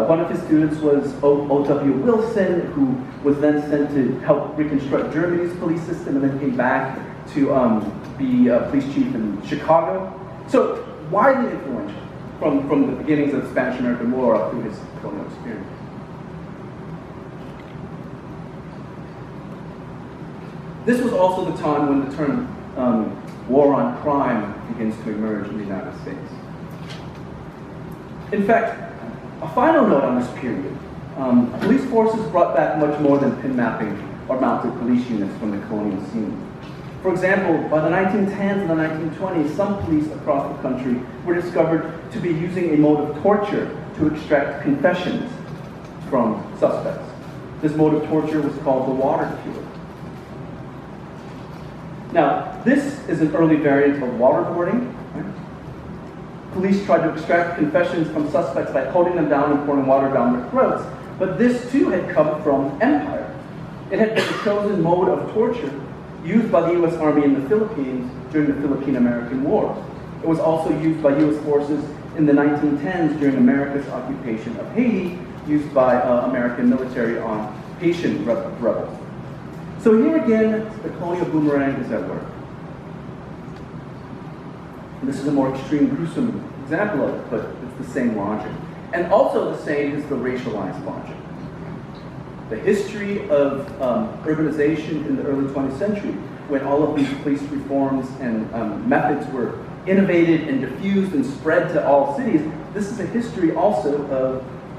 One of his students was O.W. Wilson, who was then sent to help reconstruct Germany's police system and then came back to be a police chief in Chicago. So widely influential from the beginnings of the Spanish-American War up through his colonial experience. This was also the time when the term war on crime begins to emerge in the United States. In fact, a final note on this period, police forces brought back much more than pin mapping or mounted police units from the colonial scene. For example, by the 1910s and the 1920s, some police across the country were discovered to be using a mode of torture to extract confessions from suspects. This mode of torture was called the water cure. Now, this is an early variant of waterboarding. Right? Police tried to extract confessions from suspects by holding them down and pouring water down their throats. But this too had come from empire. It had been a chosen mode of torture used by the U.S. Army in the Philippines during the Philippine-American War. It was also used by U.S. forces in the 1910s during America's occupation of Haiti, used by American military on Haitian rebels. So here again, the colonial boomerang is at work. And this is a more extreme, gruesome example of it, but it's the same logic. And also the same is the racialized logic. The history of urbanization in the early 20th century, when all of these police reforms and methods were innovated and diffused and spread to all cities, this is a history also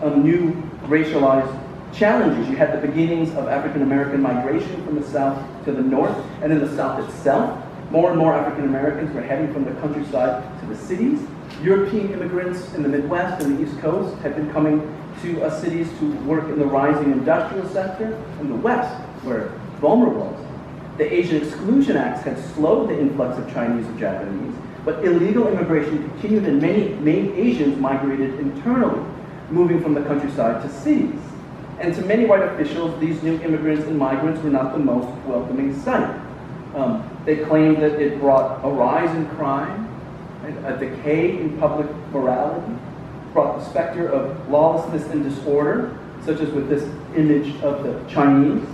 of new racialized challenges. You had the beginnings of African American migration from the South to the North, and in the South itself, more and more African Americans were heading from the countryside to the cities. European immigrants in the Midwest and the East Coast had been coming to cities to work in the rising industrial sector. In the West, where Vollmer was, the Asian Exclusion Acts had slowed the influx of Chinese and Japanese, but illegal immigration continued and many Asians migrated internally, moving from the countryside to cities. And to many white officials, these new immigrants and migrants were not the most welcoming sight. They claimed that it brought a rise in crime, a decay in public morality, brought the specter of lawlessness and disorder, such as with this image of the Chinese.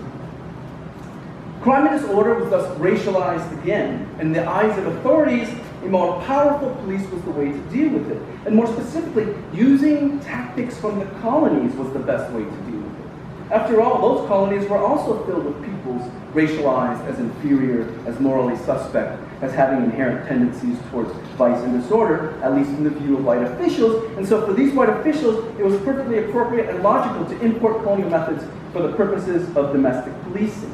Crime and disorder was thus racialized again. In the eyes of authorities, a more powerful police was the way to deal with it. And more specifically, using tactics from the colonies was the best way to deal with it. After all, those colonies were also filled with peoples racialized as inferior, as morally suspect, as having inherent tendencies towards vice and disorder, at least in the view of white officials. And so for these white officials, it was perfectly appropriate and logical to import colonial methods for the purposes of domestic policing.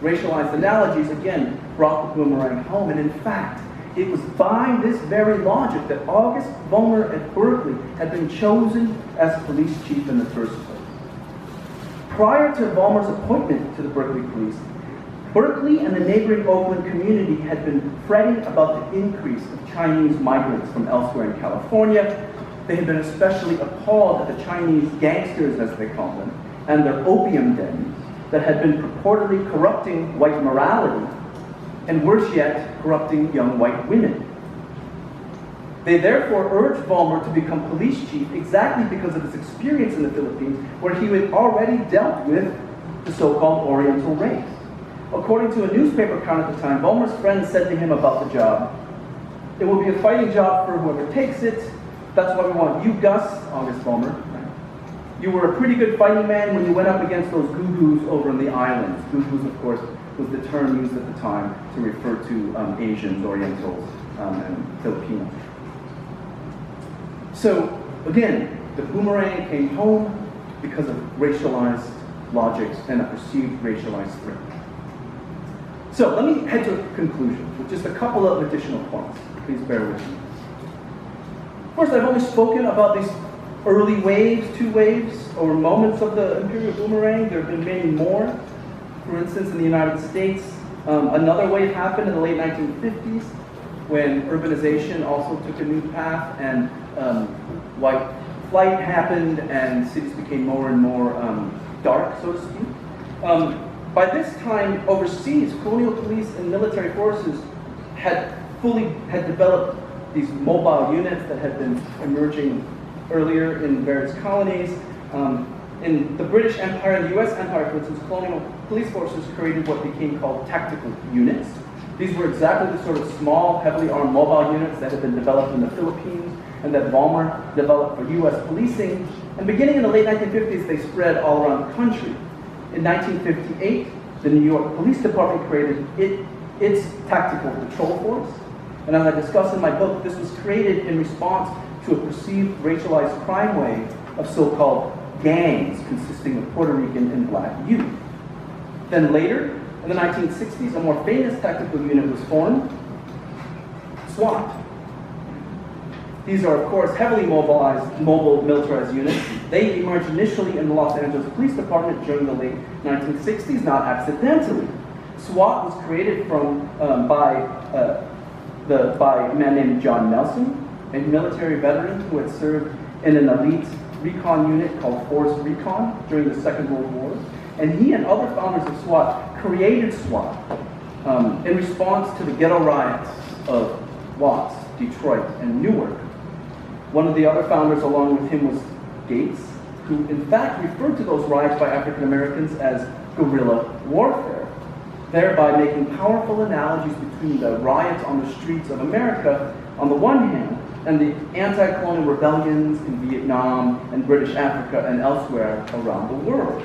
Racialized analogies, again, brought the boomerang home, and in fact, it was by this very logic that August Vollmer at Berkeley had been chosen as police chief in the first place. Prior to Vollmer's appointment to the Berkeley Police, Berkeley and the neighboring Oakland community had been fretting about the increase of Chinese migrants from elsewhere in California. They had been especially appalled at the Chinese gangsters, as they call them, and their opium dens that had been purportedly corrupting white morality, and worse yet, corrupting young white women. They therefore urged Vollmer to become police chief exactly because of his experience in the Philippines, where he had already dealt with the so-called Oriental race. According to a newspaper account at the time, Vollmer's friend said to him about the job, "It will be a fighting job for whoever takes it. That's what we want. You, Gus," August Vollmer, "you were a pretty good fighting man when you went up against those goo-goos over in the islands." Goo-goos, of course, was the term used at the time to refer to Asians, Orientals, and Filipinos. So, again, the Boomerang came home because of racialized logics and a perceived racialized threat. So, let me head to a conclusion with just a couple of additional points. Please bear with me. First, I've only spoken about these early waves, 2 waves, or moments of the Imperial Boomerang. There have been many more. For instance, in the United States, another wave happened in the late 1950s when urbanization also took a new path and white flight happened and cities became more and more dark, so to speak. By this time, overseas, colonial police and military forces had developed these mobile units that had been emerging earlier in various colonies. In the British Empire and the US Empire, for instance, colonial police forces created what became called tactical units. These were exactly the sort of small, heavily armed mobile units that had been developed in the Philippines and that Vollmer developed for US policing. And beginning in the late 1950s, they spread all around the country. In 1958, the New York Police Department created its tactical patrol force. And as I discuss in my book, this was created in response to a perceived racialized crime wave of so-called gangs consisting of Puerto Rican and black youth. Then later, in the 1960s, a more famous tactical unit was formed, SWAT. These are, of course, heavily mobile militarized units. They emerged initially in the Los Angeles Police Department during the late 1960s, not accidentally. SWAT was created by a man named John Nelson, a military veteran who had served in an elite recon unit called Force Recon during the Second World War. And he and other founders of SWAT created SWAT in response to the ghetto riots of Watts, Detroit, and Newark. One of the other founders along with him was Gates, who in fact referred to those riots by African Americans as guerrilla warfare, thereby making powerful analogies between the riots on the streets of America on the one hand and the anti-colonial rebellions in Vietnam and British Africa and elsewhere around the world.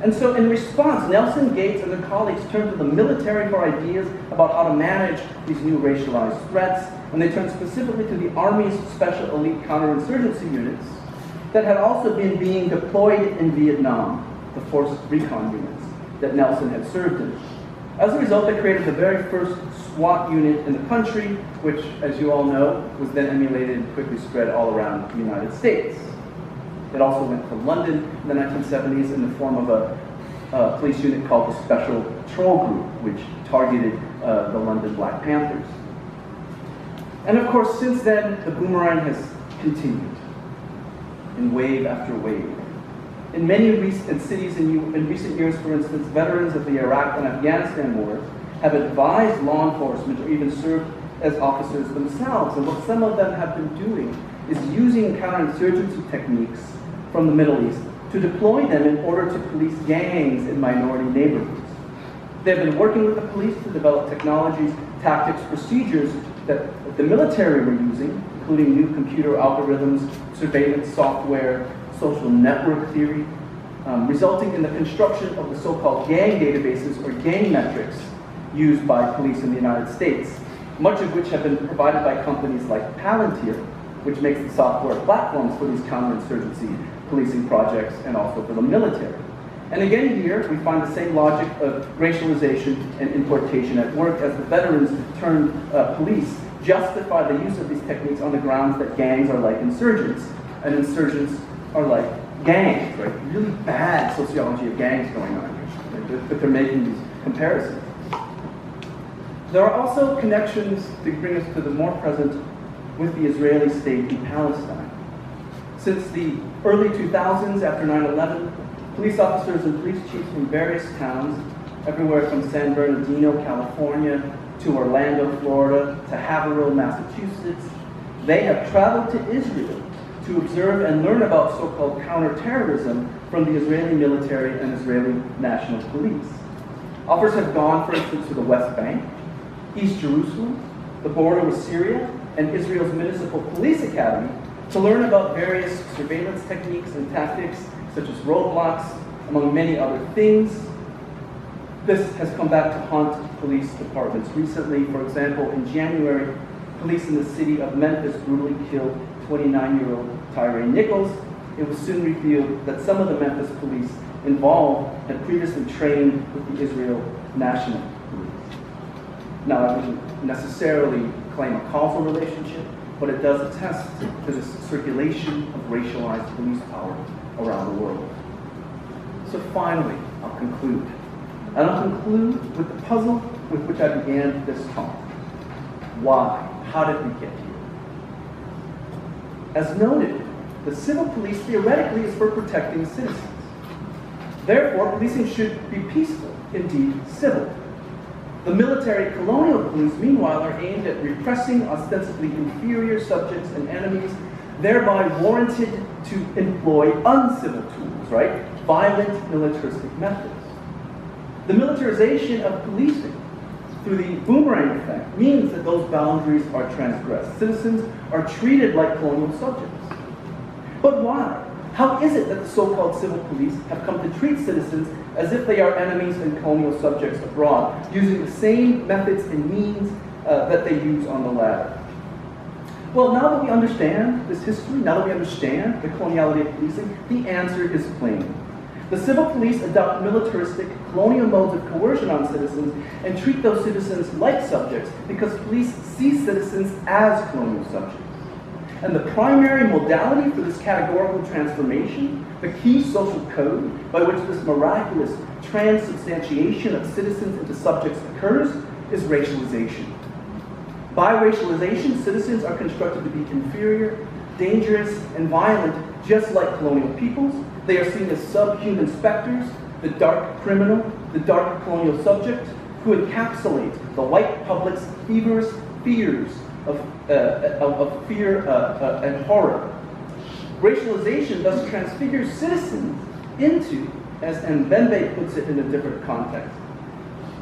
And so in response, Nelson, Gates, and their colleagues turned to the military for ideas about how to manage these new racialized threats, and they turned specifically to the Army's Special Elite Counterinsurgency Units that had also been being deployed in Vietnam, the Force Recon units that Nelson had served in. As a result, they created the very first SWAT unit in the country, which, as you all know, was then emulated and quickly spread all around the United States. It also went to London in the 1970s in the form of a police unit called the Special Patrol Group, which targeted the London Black Panthers. And of course, since then, the Boomerang has continued in wave after wave. In many recent cities in recent years, for instance, veterans of the Iraq and Afghanistan wars have advised law enforcement or even served as officers themselves. And what some of them have been doing is using counterinsurgency techniques from the Middle East to deploy them in order to police gangs in minority neighborhoods. They've been working with the police to develop technologies, tactics, procedures that the military were using, including new computer algorithms, surveillance software, social network theory, resulting in the construction of the so-called gang databases or gang metrics used by police in the United States, much of which have been provided by companies like Palantir, which makes the software platforms for these counterinsurgency policing projects and also for the military. And again here, we find the same logic of racialization and importation at work as the veterans turned police justify the use of these techniques on the grounds that gangs are like insurgents, and insurgents are like gangs, right? Really bad sociology of gangs going on here, but they're making these comparisons. There are also connections that bring us to the more present with the Israeli state in Palestine. Since the early 2000s, after 9/11, police officers and police chiefs from various towns, everywhere from San Bernardino, California, to Orlando, Florida, to Haverhill, Massachusetts, they have traveled to Israel to observe and learn about so-called counterterrorism from the Israeli military and Israeli National Police. Offers have gone, for instance, to the West Bank, East Jerusalem, the border with Syria, and Israel's Municipal Police Academy to learn about various surveillance techniques and tactics, such as roadblocks, among many other things. This has come back to haunt police departments. Recently, for example, in January, police in the city of Memphis brutally killed 29-year-old Tyree Nichols. It was soon revealed that some of the Memphis police involved had previously trained with the Israel National Police. Now, I wouldn't necessarily claim a causal relationship, but it does attest to this circulation of racialized police power around the world. So finally, I'll conclude. And I'll conclude with the puzzle with which I began this talk. Why? How did we get here? As noted, the civil police theoretically is for protecting citizens. Therefore, policing should be peaceful, indeed civil. The military colonial police, meanwhile, are aimed at repressing ostensibly inferior subjects and enemies, thereby warranted to employ uncivil tools, right? Violent militaristic methods. The militarization of policing through the Boomerang effect means that those boundaries are transgressed. Citizens are treated like colonial subjects. But why? How is it that the so-called civil police have come to treat citizens as if they are enemies and colonial subjects abroad, using the same methods and means that they use on the latter? Well, now that we understand this history, now that we understand the coloniality of policing, the answer is plain. The civil police adopt militaristic, colonial modes of coercion on citizens and treat those citizens like subjects because police see citizens as colonial subjects. And the primary modality for this categorical transformation, the key social code by which this miraculous transubstantiation of citizens into subjects occurs, is racialization. By racialization, citizens are constructed to be inferior, dangerous, and violent, just like colonial peoples. They are seen as subhuman specters, the dark criminal, the dark colonial subject, who encapsulate the white public's feverish fears of fear and horror. Racialization thus transfigures citizens into, as Mbembe puts it in a different context,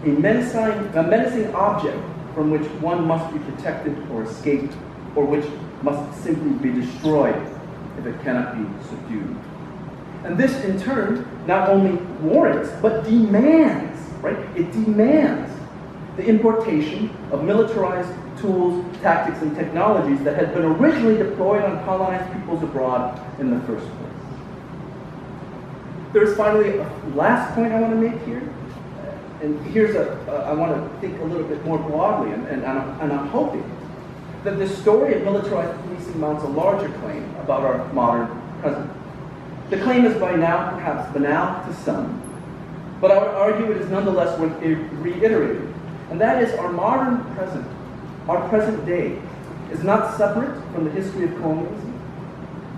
a menacing object from which one must be protected or escaped, or which must simply be destroyed if it cannot be subdued. And this, in turn, not only warrants, but demands, right? It demands the importation of militarized tools, tactics, and technologies that had been originally deployed on colonized peoples abroad in the first place. There is finally a last point I want to make here. And here's I want to think a little bit more broadly, and I'm hoping that this story of militarized policing mounts a larger claim about our modern present. The claim is by now perhaps banal to some, but I would argue it is nonetheless worth reiterating. And that is our modern present, our present day, is not separate from the history of colonialism.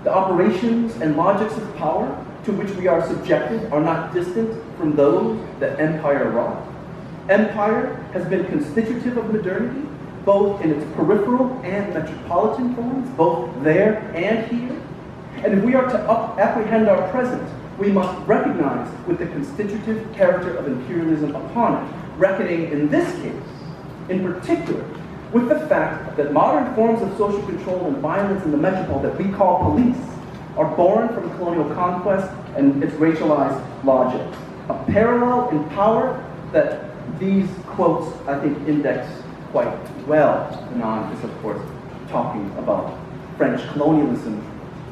The operations and logics of power to which we are subjected are not distant from those that empire wrought. Empire has been constitutive of modernity, both in its peripheral and metropolitan forms, both there and here. And if we are to apprehend our present, we must recognize with the constitutive character of imperialism upon it, reckoning in this case, in particular, with the fact that modern forms of social control and violence in the metropole that we call police are born from colonial conquest and its racialized logic. A parallel in power that these quotes, I think, index quite well. Anon is, of course, talking about French colonialism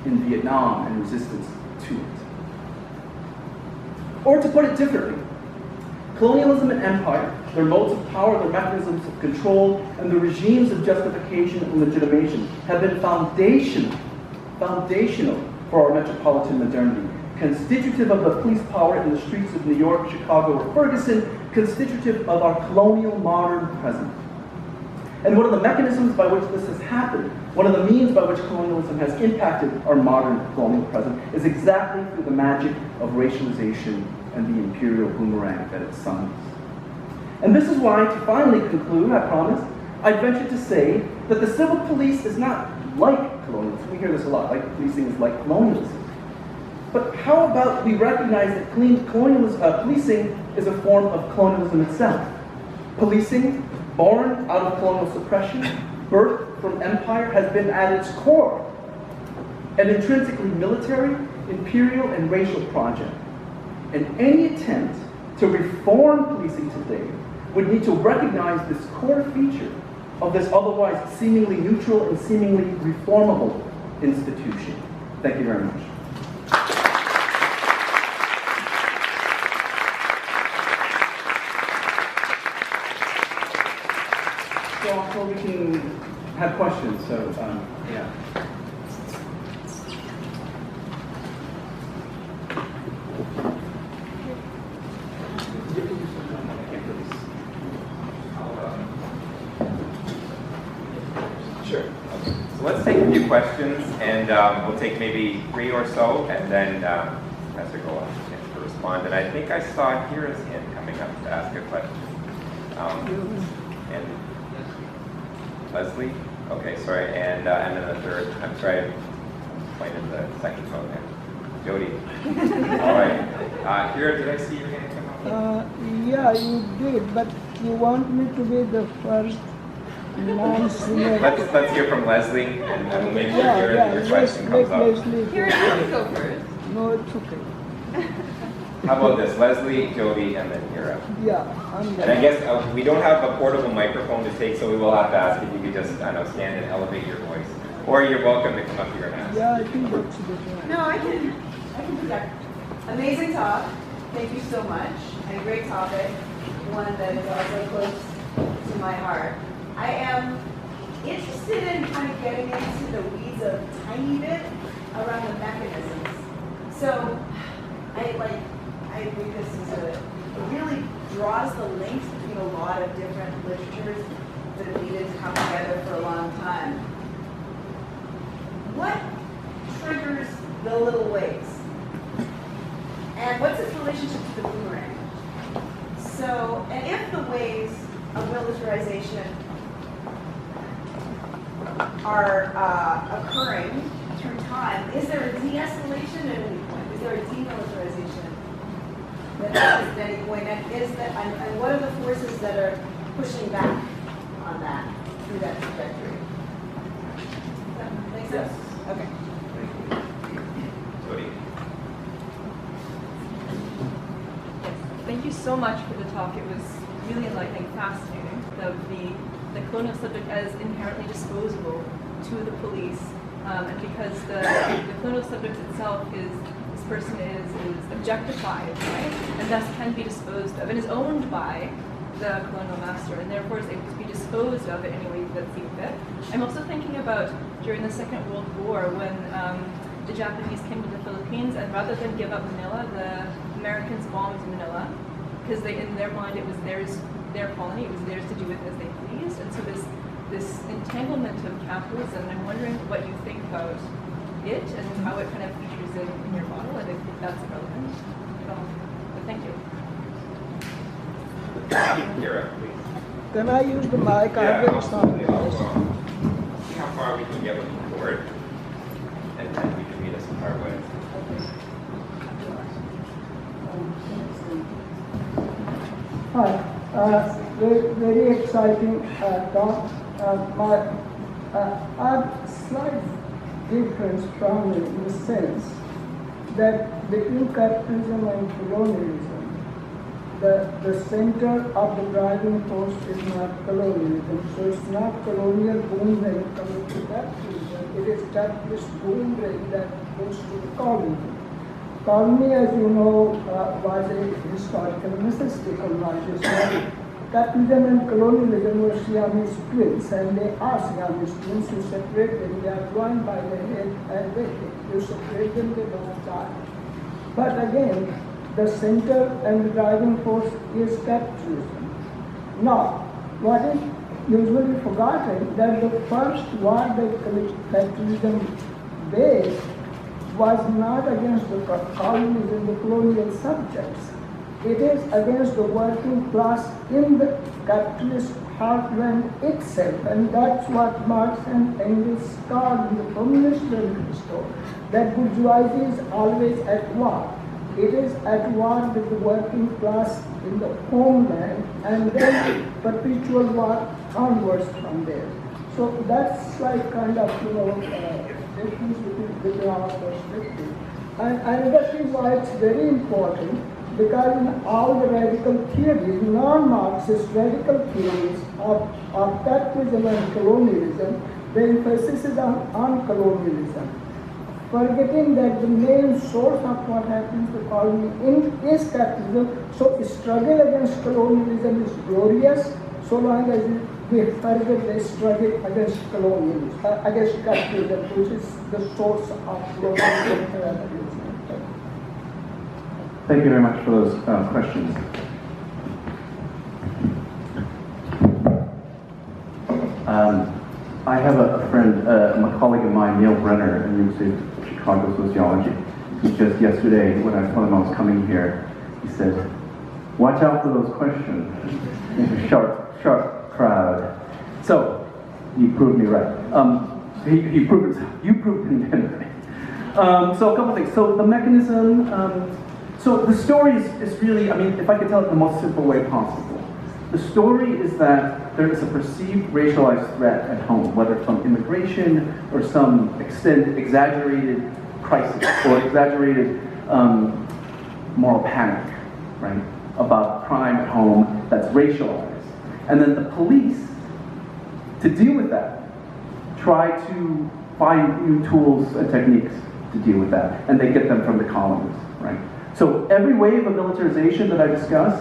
in Vietnam and resistance to it. Or to put it differently, colonialism and empire, their modes of power, their mechanisms of control, and the regimes of justification and legitimation have been foundational for our metropolitan modernity, constitutive of the police power in the streets of New York, Chicago, or Ferguson, constitutive of our colonial modern present. And one of the mechanisms by which this has happened, one of the means by which colonialism has impacted our modern colonial present, is exactly through the magic of racialization and the imperial boomerang that it summons. And this is why, to finally conclude, I promise, I venture to say that the civil police is not like colonialism. We hear this a lot, like policing is like colonialism. But how about we recognize that policing is a form of colonialism itself? Policing, born out of colonial suppression, birthed from empire, has been at its core an intrinsically military, imperial, and racial project. And any attempt to reform policing today would need to recognize this core feature of this otherwise seemingly neutral and seemingly reformable institution. Thank you very much. So we can have questions. So yeah. Sure. Okay. So let's take a few questions, and we'll take maybe 3 or so, and then Professor Goa has a chance to respond. And I think I saw Kira's hand coming up to ask a question. And Leslie? Okay, sorry. And then the third. I'm sorry, I pointed the second phone there. Jody. All right. Kira, did I see your hand come up? Yeah, you did, but you want me to be the first non-senior. Let's hear from Leslie, and we'll make sure your question comes up. Kira, you go first. No, it's okay. How about this? Leslie, Jody, and then Kira. Yeah, I'm And I guess we don't have a portable microphone to take, so we will have to ask if you could just, I don't know, stand and elevate your voice. Or you're welcome to come up here and ask. Yeah, I think that's good. No, I can do that. Amazing talk. Thank you so much. And a great topic. One that is also close to my heart. I am interested in kind of getting into the weeds a tiny bit around the mechanisms. So I think this is it really draws the links between a lot of different literatures that have needed to come together for a long time. What triggers the little waves? And what's its relationship to the boomerang? So, and if the waves of militarization are occurring through time, is there a de-escalation at any point? Is there a demilitarization that happens at any point? And what are the forces that are pushing back on that through that trajectory? Does that make sense? Okay. Jody. Thank you so much for the talk. It was really enlightening, fascinating. The colonial subject as inherently disposable to the police, and because the colonial subject itself is, this person is objectified, right? And thus can be disposed of and is owned by the colonial master, and therefore is able to be disposed of in any way that seems fit. I'm also thinking about during the Second World War when the Japanese came to the Philippines, and rather than give up Manila, the Americans bombed Manila because in their mind it was their colony, it was theirs to do with as they pleased. And so this entanglement of capitalism, and I'm wondering what you think about it and how it kind of features in your model, and if that's relevant at all. But thank you. Kira, please. Can I use the mic? Yeah, I've been absolutely. sorry. See how far we can get with the cord, and then we can meet us partway. Hi, very exciting talk. Our slight difference from it in the sense that between capitalism and colonialism, the center of the driving force is not colonialism. So it's not colonial boomerang coming to capitalism. It is capitalist boomerang that goes to the colony. Colony, as you know, was a historical necessity colonization. Capitalism and colonialism were Siamese twins, and they are Siamese twins. You separate them, they are joined by the head and the hip. You separate them, they don't die. But again, the center and the driving force is capitalism. Now, what is usually forgotten that the first war that capitalism waged was not against the colonies and the colonial subjects. It is against the working class in the capitalist heartland itself, and that's what Marx and Engels called in the communist manifesto, that bourgeoisie is always at war. It is at war with the working class in the homeland, and then perpetual war onwards from there. So that's like kind of, difference between our perspective. And another thing why it's very important, because in all the radical theories, non-Marxist radical theories of capitalism and colonialism, the emphasis is on colonialism, forgetting that the main source of what happens to colony is capitalism. So struggle against colonialism is glorious, so long as we forget the struggle against colonialism, against capitalism, which is the source of colonialism. Thank you very much for those questions. I have a friend, a colleague of mine, Neil Brenner, in University of Chicago Sociology, who just yesterday, when I told him I was coming here, he said, "Watch out for those questions." It's a sharp crowd. So, he proved me right. You proved him right. So a couple things. So the mechanism, so the story is really, I mean, if I could tell it the most simple way possible. The story is that there is a perceived racialized threat at home, whether from immigration or some exaggerated crisis or exaggerated moral panic, right, about crime at home that's racialized. And then the police, to deal with that, try to find new tools and techniques to deal with that, and they get them from the colonists, right? So every wave of militarization that I discuss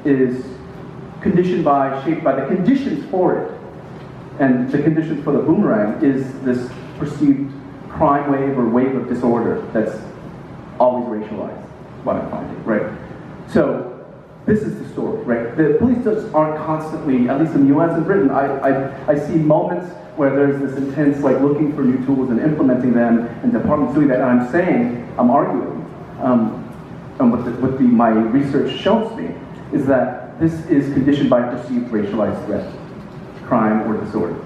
is shaped by the conditions for it. And the conditions for the boomerang is this perceived crime wave or wave of disorder that's always racialized, what I'm finding, right? So this is the story, right? The police just aren't constantly, at least in the US and Britain, I see moments where there's this intense like looking for new tools and implementing them, and departments doing that, and I'm arguing, and what my research shows me is that this is conditioned by perceived racialized threat, crime or disorder.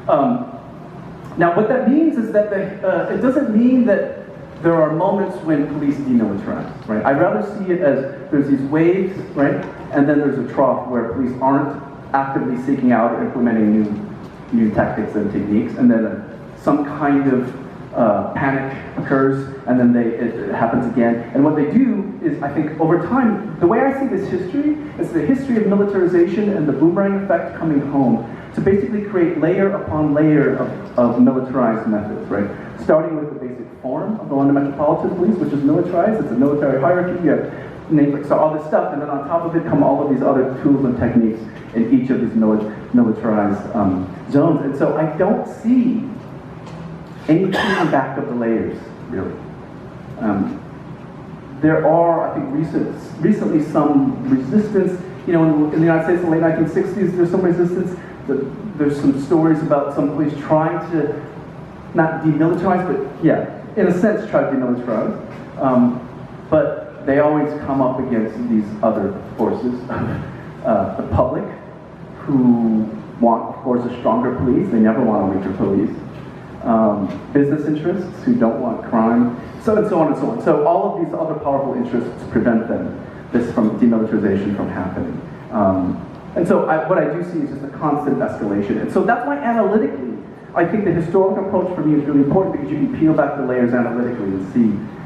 Now what that means is that it doesn't mean that there are moments when police demilitarize, right? I'd rather see it as there's these waves, right? And then there's a trough where police aren't actively seeking out or implementing new tactics and techniques, and then some kind of panic occurs, and then it happens again. And what they do is, I think, over time, the way I see this history is the history of militarization and the boomerang effect coming home to basically create layer upon layer of militarized methods, right? Starting with the basic form of the London Metropolitan Police, which is militarized. It's a military hierarchy. You have names, so all this stuff, and then on top of it come all of these other tools and techniques in each of these militarized zones. And so I don't see any peeling back of the layers, really. There are, I think, recently some resistance. You know, in the United States in the late 1960s, there's some resistance. There's some stories about some police trying to not demilitarize, but yeah, in a sense, try to demilitarize. But they always come up against these other forces. The public, who want, of course, a stronger police. They never want a weaker police. Business interests who don't want crime, so and so on and so on. So all of these other powerful interests prevent this from demilitarization from happening. And so what I do see is just a constant escalation. And so that's why analytically, I think the historic approach for me is really important, because you can peel back the layers analytically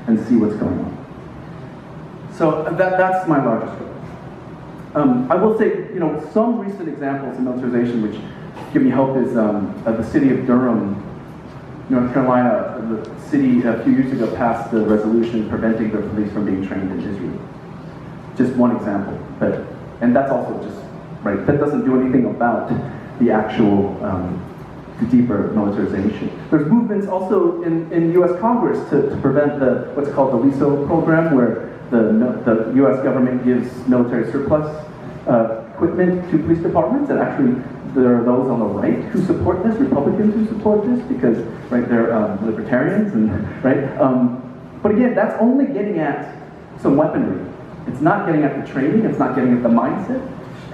and see what's going on. So that's my largest goal. I will say, you know, some recent examples of militarization which give me hope is the city of Durham, North Carolina. The city a few years ago passed the resolution preventing their police from being trained in Israel. Just one example, and that's also just, right, that doesn't do anything about the actual, the deeper militarization. There's movements also in US Congress to prevent what's called the LISO program, where the US government gives military surplus equipment to police departments, and actually there are those on the right who support this, Republicans who support this, because, right, they're libertarians, and, right? But again, that's only getting at some weaponry. It's not getting at the training, it's not getting at the mindset.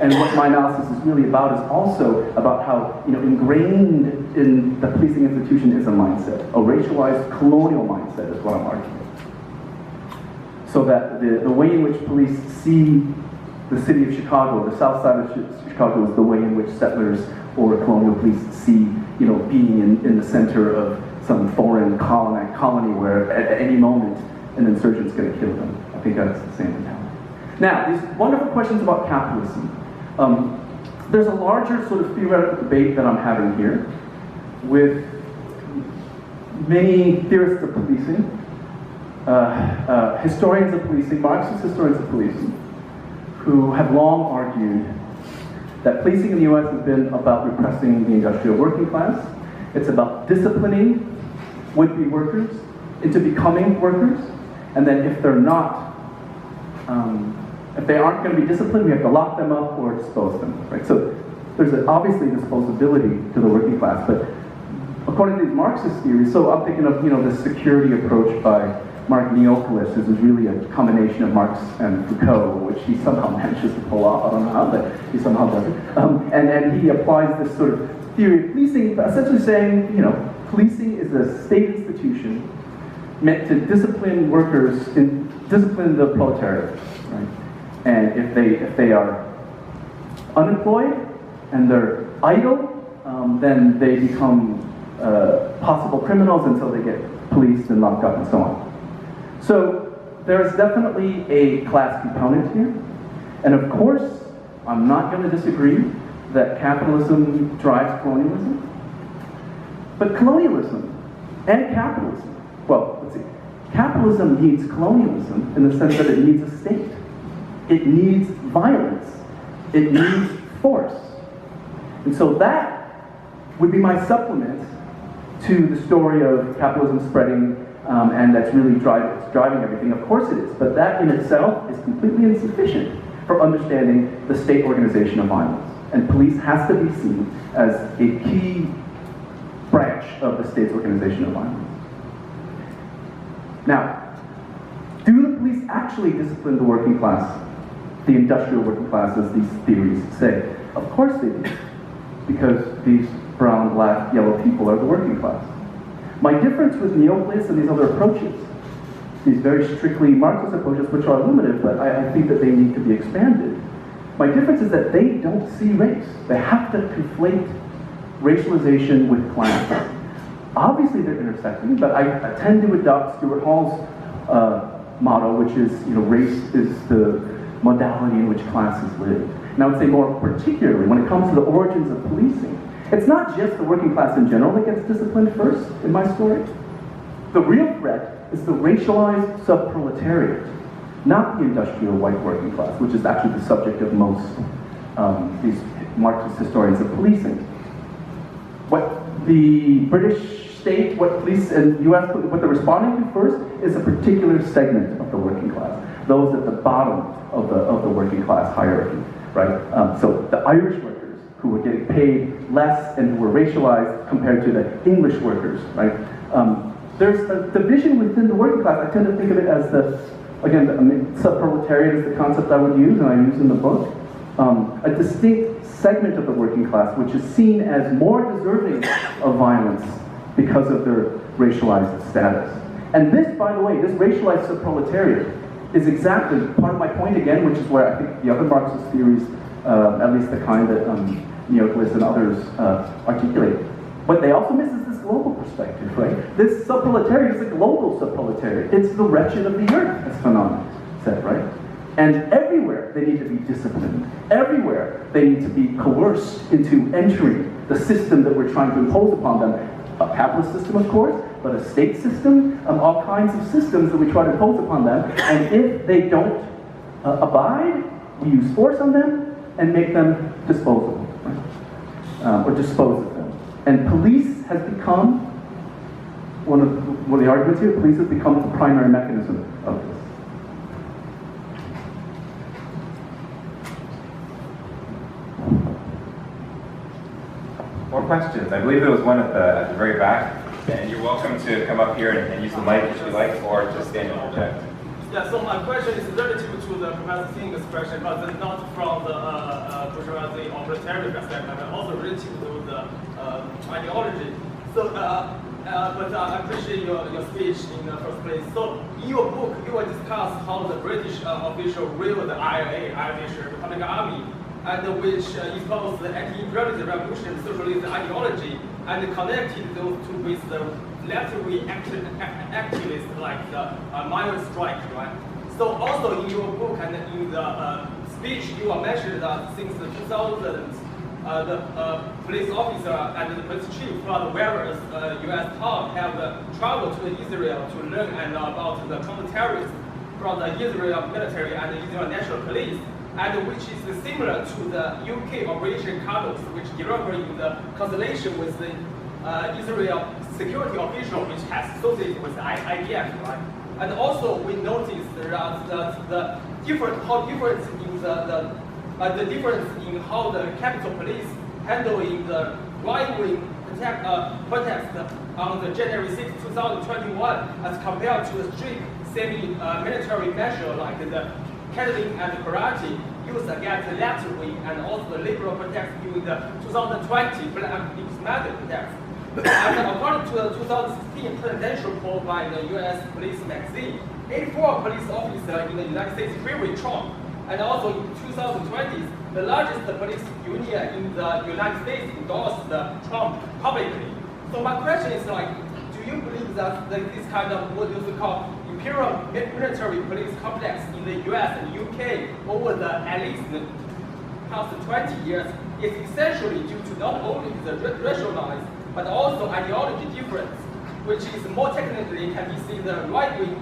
And what my analysis is really about is also about how, ingrained in the policing institution is a mindset, a racialized colonial mindset is what I'm arguing. So that the way in which police see the city of Chicago, the south side of Chicago, is the way in which settlers or colonial police see, being in the center of some foreign colony where at any moment an insurgent's going to kill them. I think that's the same mentality. Now, these wonderful questions about capitalism. There's a larger sort of theoretical debate that I'm having here with many theorists of policing, historians of policing, Marxist historians of policing, who have long argued that policing in the US has been about repressing the industrial working class. It's about disciplining would-be workers into becoming workers, and then if they're not, if they aren't going to be disciplined, we have to lock them up or dispose them, right? So there's obviously disposability to the working class, but according to these Marxist theories, so I'm thinking of, this security approach by Mark Neopolis, this is really a combination of Marx and Foucault, which he somehow manages to pull off, I don't know how, but he somehow does it. And he applies this sort of theory of policing, essentially saying, policing is a state institution meant to discipline workers, discipline the proletariat, right? And if they are unemployed and they're idle, then they become possible criminals until they get policed and locked up and so on. So there is definitely a class component here. And of course, I'm not going to disagree that capitalism drives colonialism. But colonialism and capitalism, well, let's see. Capitalism needs colonialism in the sense that it needs a state. It needs violence. It needs force. And so that would be my supplement to the story of capitalism spreading and that's really driving everything. Of course it is, but that in itself is completely insufficient for understanding the state organization of violence. And police has to be seen as a key branch of the state's organization of violence. Now, do the police actually discipline the working class, the industrial working class, as these theories say? Of course they do, because these brown, black, yellow people are the working class. My difference with Neopolis and these other approaches, these very strictly Marxist approaches, which are limited, but I think that they need to be expanded. My difference is that they don't see race. They have to conflate racialization with class. Obviously they're intersecting, but I tend to adopt Stuart Hall's motto, which is, race is the modality in which classes live. And I would say more particularly, when it comes to the origins of policing, it's not just the working class in general that gets disciplined first in my story. The real threat is the racialized subproletariat, not the industrial white working class, which is actually the subject of most these Marxist historians of policing. What the British state, what police and US, what they're responding to first is a particular segment of the working class, those at the bottom of the working class hierarchy, right? So the Irish workers, who were getting paid less and who were racialized compared to the English workers, right? There's a division within the working class. I tend to think of it as subproletariat is the concept I would use and I use in the book. A distinct segment of the working class which is seen as more deserving of violence because of their racialized status. And this, by the way, this racialized subproletariat is exactly part of my point again, which is where I think the other Marxist theories, at least the kind that Neopolis and others articulate. What they also miss is this global perspective, right? This subproletariat is a global subproletariat. It's the wretched of the earth, as Fanon said, right? And everywhere they need to be disciplined. Everywhere they need to be coerced into entering the system that we're trying to impose upon them. A capitalist system, of course, but a state system, all kinds of systems that we try to impose upon them. And if they don't abide, we use force on them and make them disposable, right? Or dispose of them. And police has become, one of the arguments here, police has become the primary mechanism of this. More questions? I believe there was one at the very back. And you're welcome to come up here and use the mic if you like, or just stand and project. Yeah, so my question is relative to the Professor Singh's question, but not from the bourgeoisie or proletarian perspective, but also relative to the ideology. So, but I appreciate your speech in the first place. So, in your book, you will discuss how the British official ruled the IRA, Irish Republican Army, and which espoused the anti-imperialist revolution socialist ideology, and connected those two with the left-wing activists like the miners' strike, right? So also in your book and in the speech, you mentioned that since the 2000s, the police officer and the police chief from various U.S. towns have traveled to Israel to learn about the counter-terrorism from the Israel military and the Israel National Police, and which is similar to the UK Operation Carlos, which directly in the constellation with the Israel security official, which has associated with the IDF, right? And also we noticed that the difference in the difference in how the Capitol Police handling the right-wing protest on the January 6, 2021, as compared to the strict semi-military measure like the kettling and karate used against the left wing and also the liberal protest during the 2020 Black Lives Matter protest. And according to the 2016 presidential poll by the U.S. Police magazine, 84 police officers in the United States favored Trump. And also in 2020, the largest police union in the United States endorsed Trump publicly. So my question is like, do you believe that this kind of what you call Imperial military police complex in the US and UK over the at least the past 20 years is essentially due to not only the racialized but also ideology difference, which is more technically can be seen the right wing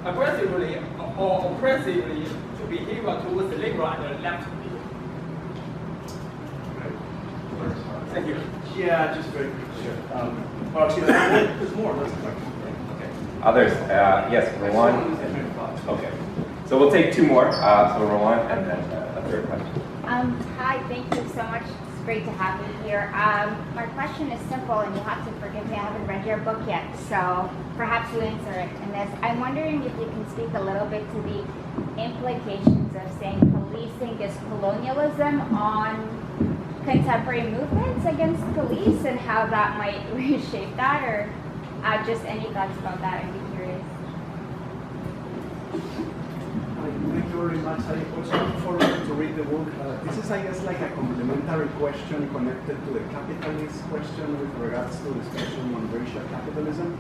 aggressively or oppressively to behavior towards the liberal and the left wing? Thank you. Yeah, just very quick. Sure. Actually, there's more. Let's go. Okay. Others? Yes, Rowan. Okay. So we'll take two more. So Rowan and then a third question. Hi, thank you so much. It's great to have you here. My question is simple, and you have to forgive me. I haven't read your book yet, so perhaps you answer it in this. I'm wondering if you can speak a little bit to the implications of saying policing is colonialism on contemporary movements against police and how that might reshape that, or just any thoughts about that? I'd be curious. Thank you very much. I also look forward to read the book. This is, I guess, like a complementary question connected to the capitalist question with regards to discussion on racial capitalism.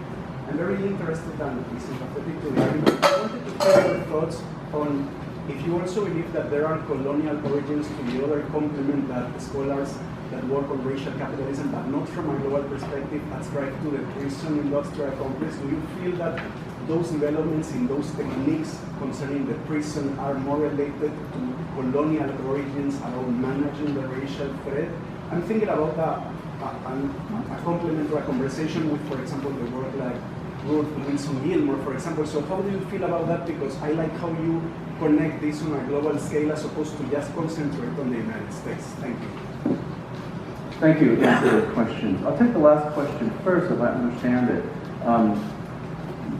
I'm very interested and sympathetic to the argument. I wanted to hear your thoughts on if you also believe that there are colonial origins to the other complement that scholars that work on racial capitalism, but not from a global perspective, ascribe to the prison industrial complex. Do you feel that those developments in those techniques concerning the prison are more related to colonial origins around managing the racial threat? I'm thinking about a complement to a conversation with, for example, the work like Ruth Wilson Gilmore, for example. So how do you feel about that? Because I like how you connect this on a global scale as opposed to just concentrate on the United States. Thank you. Thank you for the questions. I'll take the last question first, if I understand it.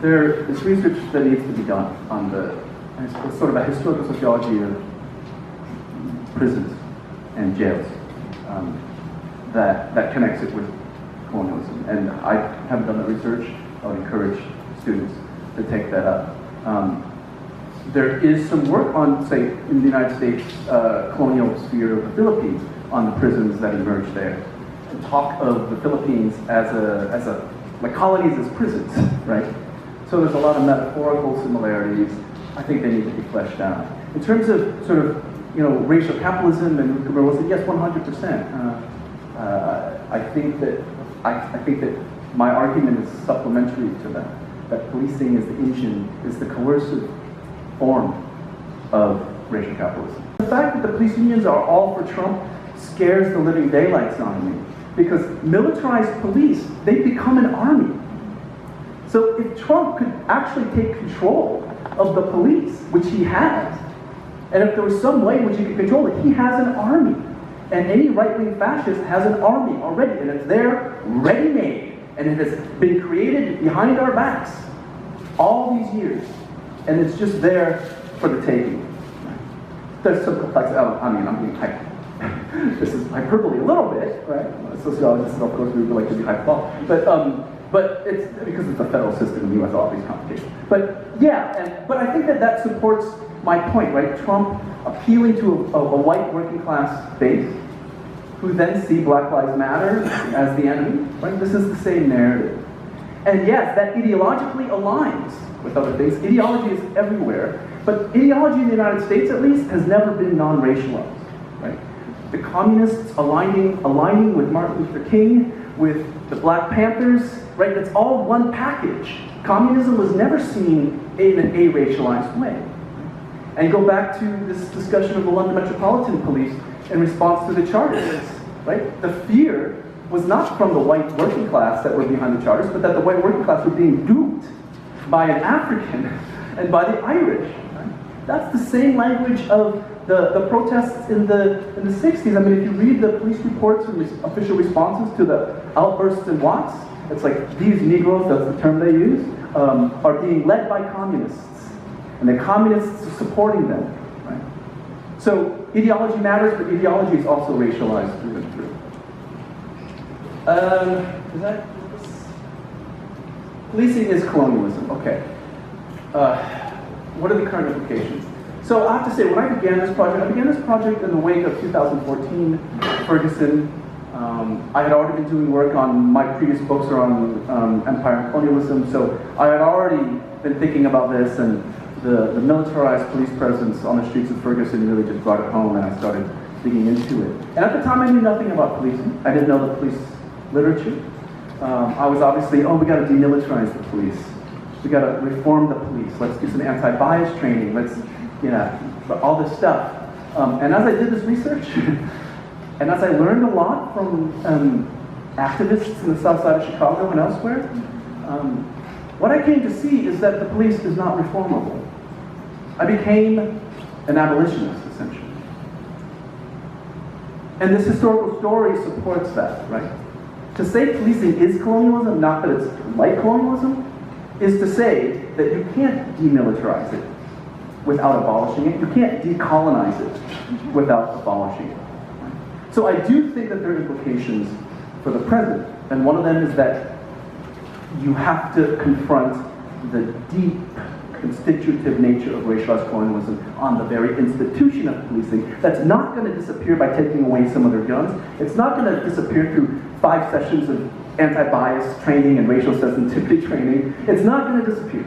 There is research that needs to be done on it's sort of a historical sociology of prisons and jails that connects it with colonialism. And I haven't done that research. I would encourage students to take that up. There is some work on, say, in the United States colonial sphere of the Philippines on the prisons that emerged there. And talk of the Philippines as like colonies as prisons, right? So there's a lot of metaphorical similarities. I think they need to be fleshed out. In terms of sort of, racial capitalism and yes, 100%. I think that my argument is supplementary to that. That policing is the engine, is the coercive form of racial capitalism. The fact that the police unions are all for Trump scares the living daylights out of me. Because militarized police, they become an army. So if Trump could actually take control of the police, which he has, and if there was some way in which he could control it, he has an army. And any right-wing fascist has an army already, and it's there, ready-made, and it has been created behind our backs all these years. And it's just there for the taking. There's some complexity. I mean, I'm being this is hyperbole a little bit, right? Sociologists, of course, we would like to be hyperbole. But it's because it's the federal system in the U.S. all these complications. But yeah, but I think that supports my point, right? Trump appealing to a white working class base who then see Black Lives Matter as the enemy, right? This is the same narrative. And yes, that ideologically aligns with other things. Ideology is everywhere, but ideology in the United States, at least, has never been non-racialized, right? The communists aligning with Martin Luther King, with the Black Panthers, right? It's all one package. Communism was never seen in a racialized way. And go back to this discussion of the London Metropolitan Police in response to the charters, right? The fear was not from the white working class that were behind the charters, but that the white working class were being duped by an African and by the Irish. Right? That's the same language of the protests in the 60s. I mean, if you read the police reports and official responses to the outbursts in Watts, it's like these Negroes, that's the term they use, are being led by communists. And the communists are supporting them. Right? So ideology matters, but ideology is also racialized through and through. Policing is colonialism. Okay. What are the current implications? So I have to say, when I began this project in the wake of 2014 Ferguson. I had already been doing work on my previous books on empire and colonialism, so I had already been thinking about this, and the militarized police presence on the streets of Ferguson really just brought it home, and I started digging into it. And at the time, I knew nothing about policing. I didn't know the police literature. I was obviously, we got to demilitarize the police. We got to reform the police. Let's do some anti-bias training. Let's, all this stuff. And as I did this research, and as I learned a lot from activists in the south side of Chicago and elsewhere, what I came to see is that the police is not reformable. I became an abolitionist, essentially. And this historical story supports that, right? To say policing is colonialism, not that it's like colonialism, is to say that you can't demilitarize it without abolishing it. You can't decolonize it without abolishing it. So I do think that there are implications for the present, and one of them is that you have to confront the deep constitutive nature of racialized colonialism on the very institution of policing. That's not going to disappear by taking away some of their guns. It's not going to disappear through 5 sessions of anti-bias training and racial sensitivity training. It's not going to disappear.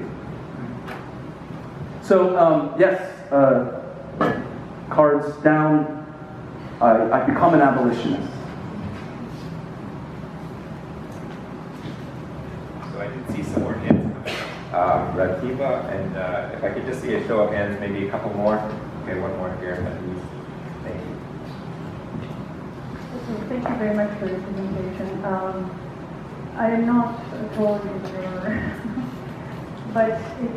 So yes, cards down. I've become an abolitionist. So I did see some more hands. Rakiba, and if I could just see a show of hands, maybe a couple more. Okay, one more here at least. Thank you. Thank you very much for the presentation. I am not a total entrepreneur, but it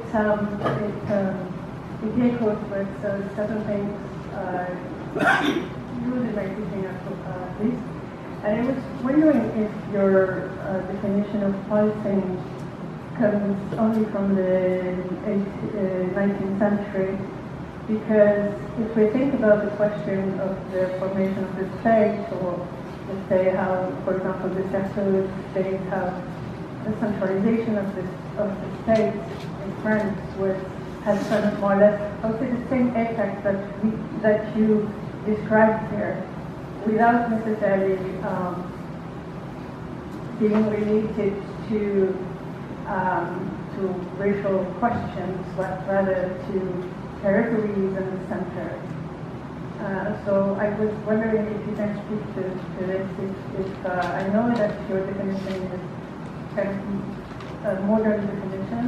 echoes with certain things used in my teaching at least. And I was wondering if your definition of policing comes only from the 19th century, because if we think about the question of the formation of the state, or let's say how, for example, the socialist states have the centralization of the state in France, which has kind of more or less, I would say, the same effect that you described here, without necessarily being related to racial questions, but rather to peripheries and the center. So I was wondering if you can speak to this. If I know that your definition is kind of a modern definition,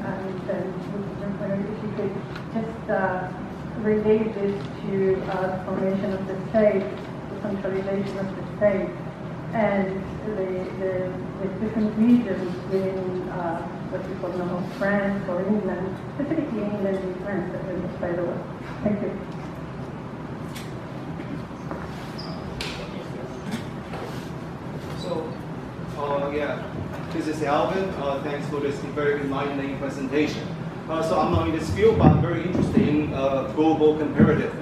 and if you could just relate this to the formation of the state, the centralization of the state, and the different regions within what we call now France or England, specifically England and France, by the way. Thank you. So, this is Alvin. Thanks for this very enlightening presentation. So I'm not in this field, but I'm very interested in global comparative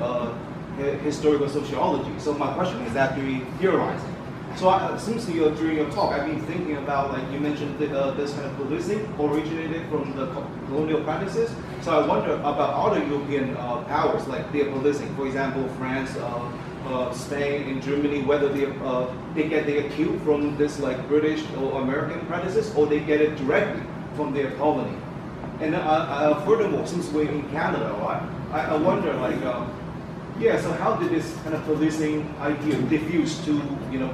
historical sociology. So my question is actually theorizing. So since during your talk, I've been thinking about, like you mentioned, this kind of policing originated from the colonial practices. So I wonder about other European powers, like their policing. For example, France, Spain, and Germany, whether they get their cue from this like British or American practices, or they get it directly from their colony. And furthermore, since we're in Canada, right, I wonder, like, so how did this kind of policing idea diffuse to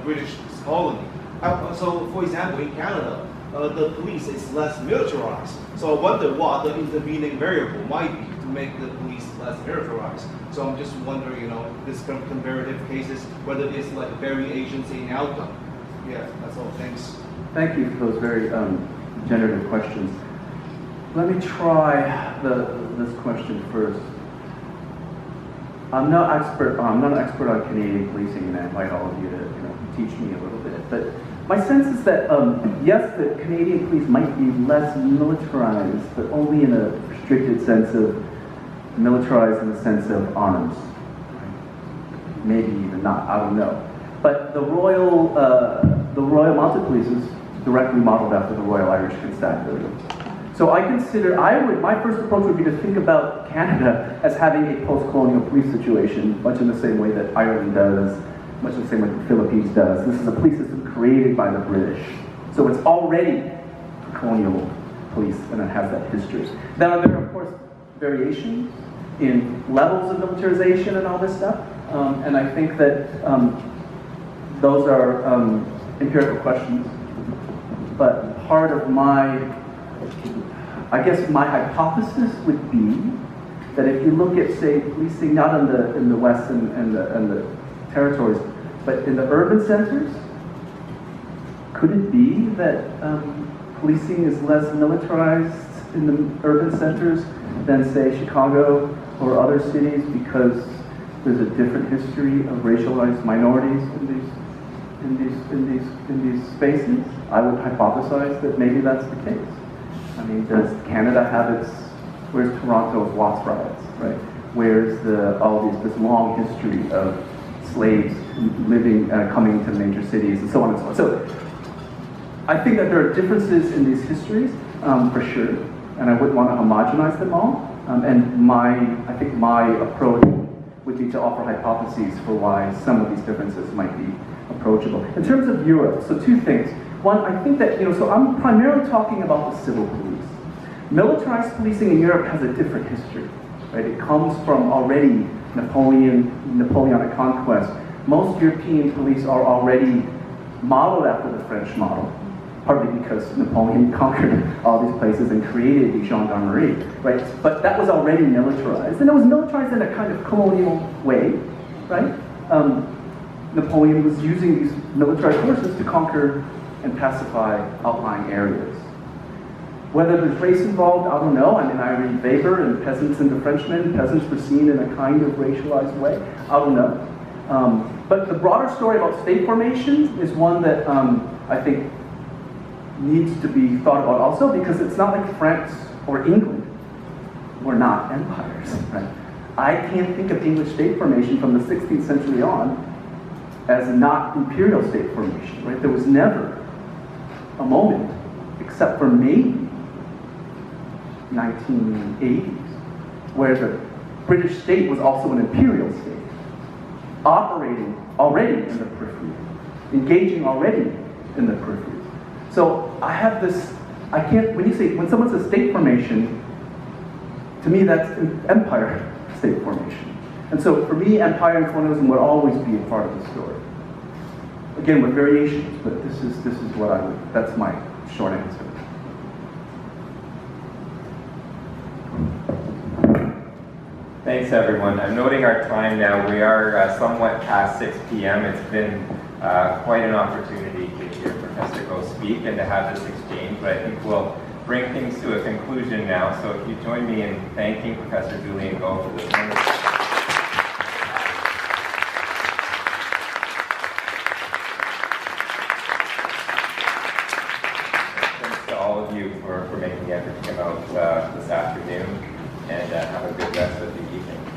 British colony? So, for example, in Canada, the police is less militarized. So I wonder what the intervening variable might be to make the police less militarized. So I'm just wondering, this kind of comparative cases, whether it's like variations in outcome. Yeah, that's all. Thanks. Thank you for those very generative questions. Let me try this question first. I'm not an expert on Canadian policing, and I invite all of you to teach me a little bit. But my sense is that yes, the Canadian police might be less militarized, but only in a restricted sense of militarized in the sense of arms. Maybe even not. I don't know. But the Royal Mounted Police is directly modeled after the Royal Irish Constabulary. So my first approach would be to think about Canada as having a post-colonial police situation, much in the same way that Ireland does, much in the same way that the Philippines does. This is a police system created by the British. So it's already a colonial police, and it has that history. Now, there are, of course, variations in levels of militarization and all this stuff, and I think that those are empirical questions. But part of I guess my hypothesis would be that if you look at, say, policing not in the West and the territories, but in the urban centers, could it be that policing is less militarized in the urban centers than, say, Chicago or other cities because there's a different history of racialized minorities in these spaces? I would hypothesize that maybe that's the case. I mean, does Canada have where's Toronto's Watts riots, right? Where's this long history of slaves living, coming to major cities and so on and so on. So I think that there are differences in these histories, for sure, and I wouldn't want to homogenize them all. And I think my approach would be to offer hypotheses for why some of these differences might be approachable. In terms of Europe, so two things. One, I think that, so I'm primarily talking about the civil police. Militarized policing in Europe has a different history, right? It comes from already Napoleonic conquest. Most European police are already modeled after the French model, partly because Napoleon conquered all these places and created the gendarmerie, right? But that was already militarized, and it was militarized in a kind of colonial way, right? Napoleon was using these military forces to conquer and pacify outlying areas. Whether there's race involved, I don't know. I mean, I read Weber and Peasants and the Frenchmen. Peasants were seen in a kind of racialized way. I don't know. But the broader story about state formation is one that I think needs to be thought about also, because it's not like France or England were not empires, right? I can't think of English state formation from the 16th century on as not imperial state formation, right? There was never a moment, except for maybe 1980s, where the British state was also an imperial state, operating already in the periphery, engaging already in the periphery. So I have this, when someone says state formation, to me that's empire state formation. And so for me, empire and colonialism would always be a part of the story. Again, with variations, but this is that's my short answer. Thanks, everyone. I'm noting our time now. We are somewhat past 6 p.m. It's been quite an opportunity to hear Professor Go speak and to have this exchange, but I think we'll bring things to a conclusion now. So if you join me in thanking Professor Julian Go for this wonderful. Thanks to all all of you for making the effort to come out this afternoon, and have a good rest of the evening.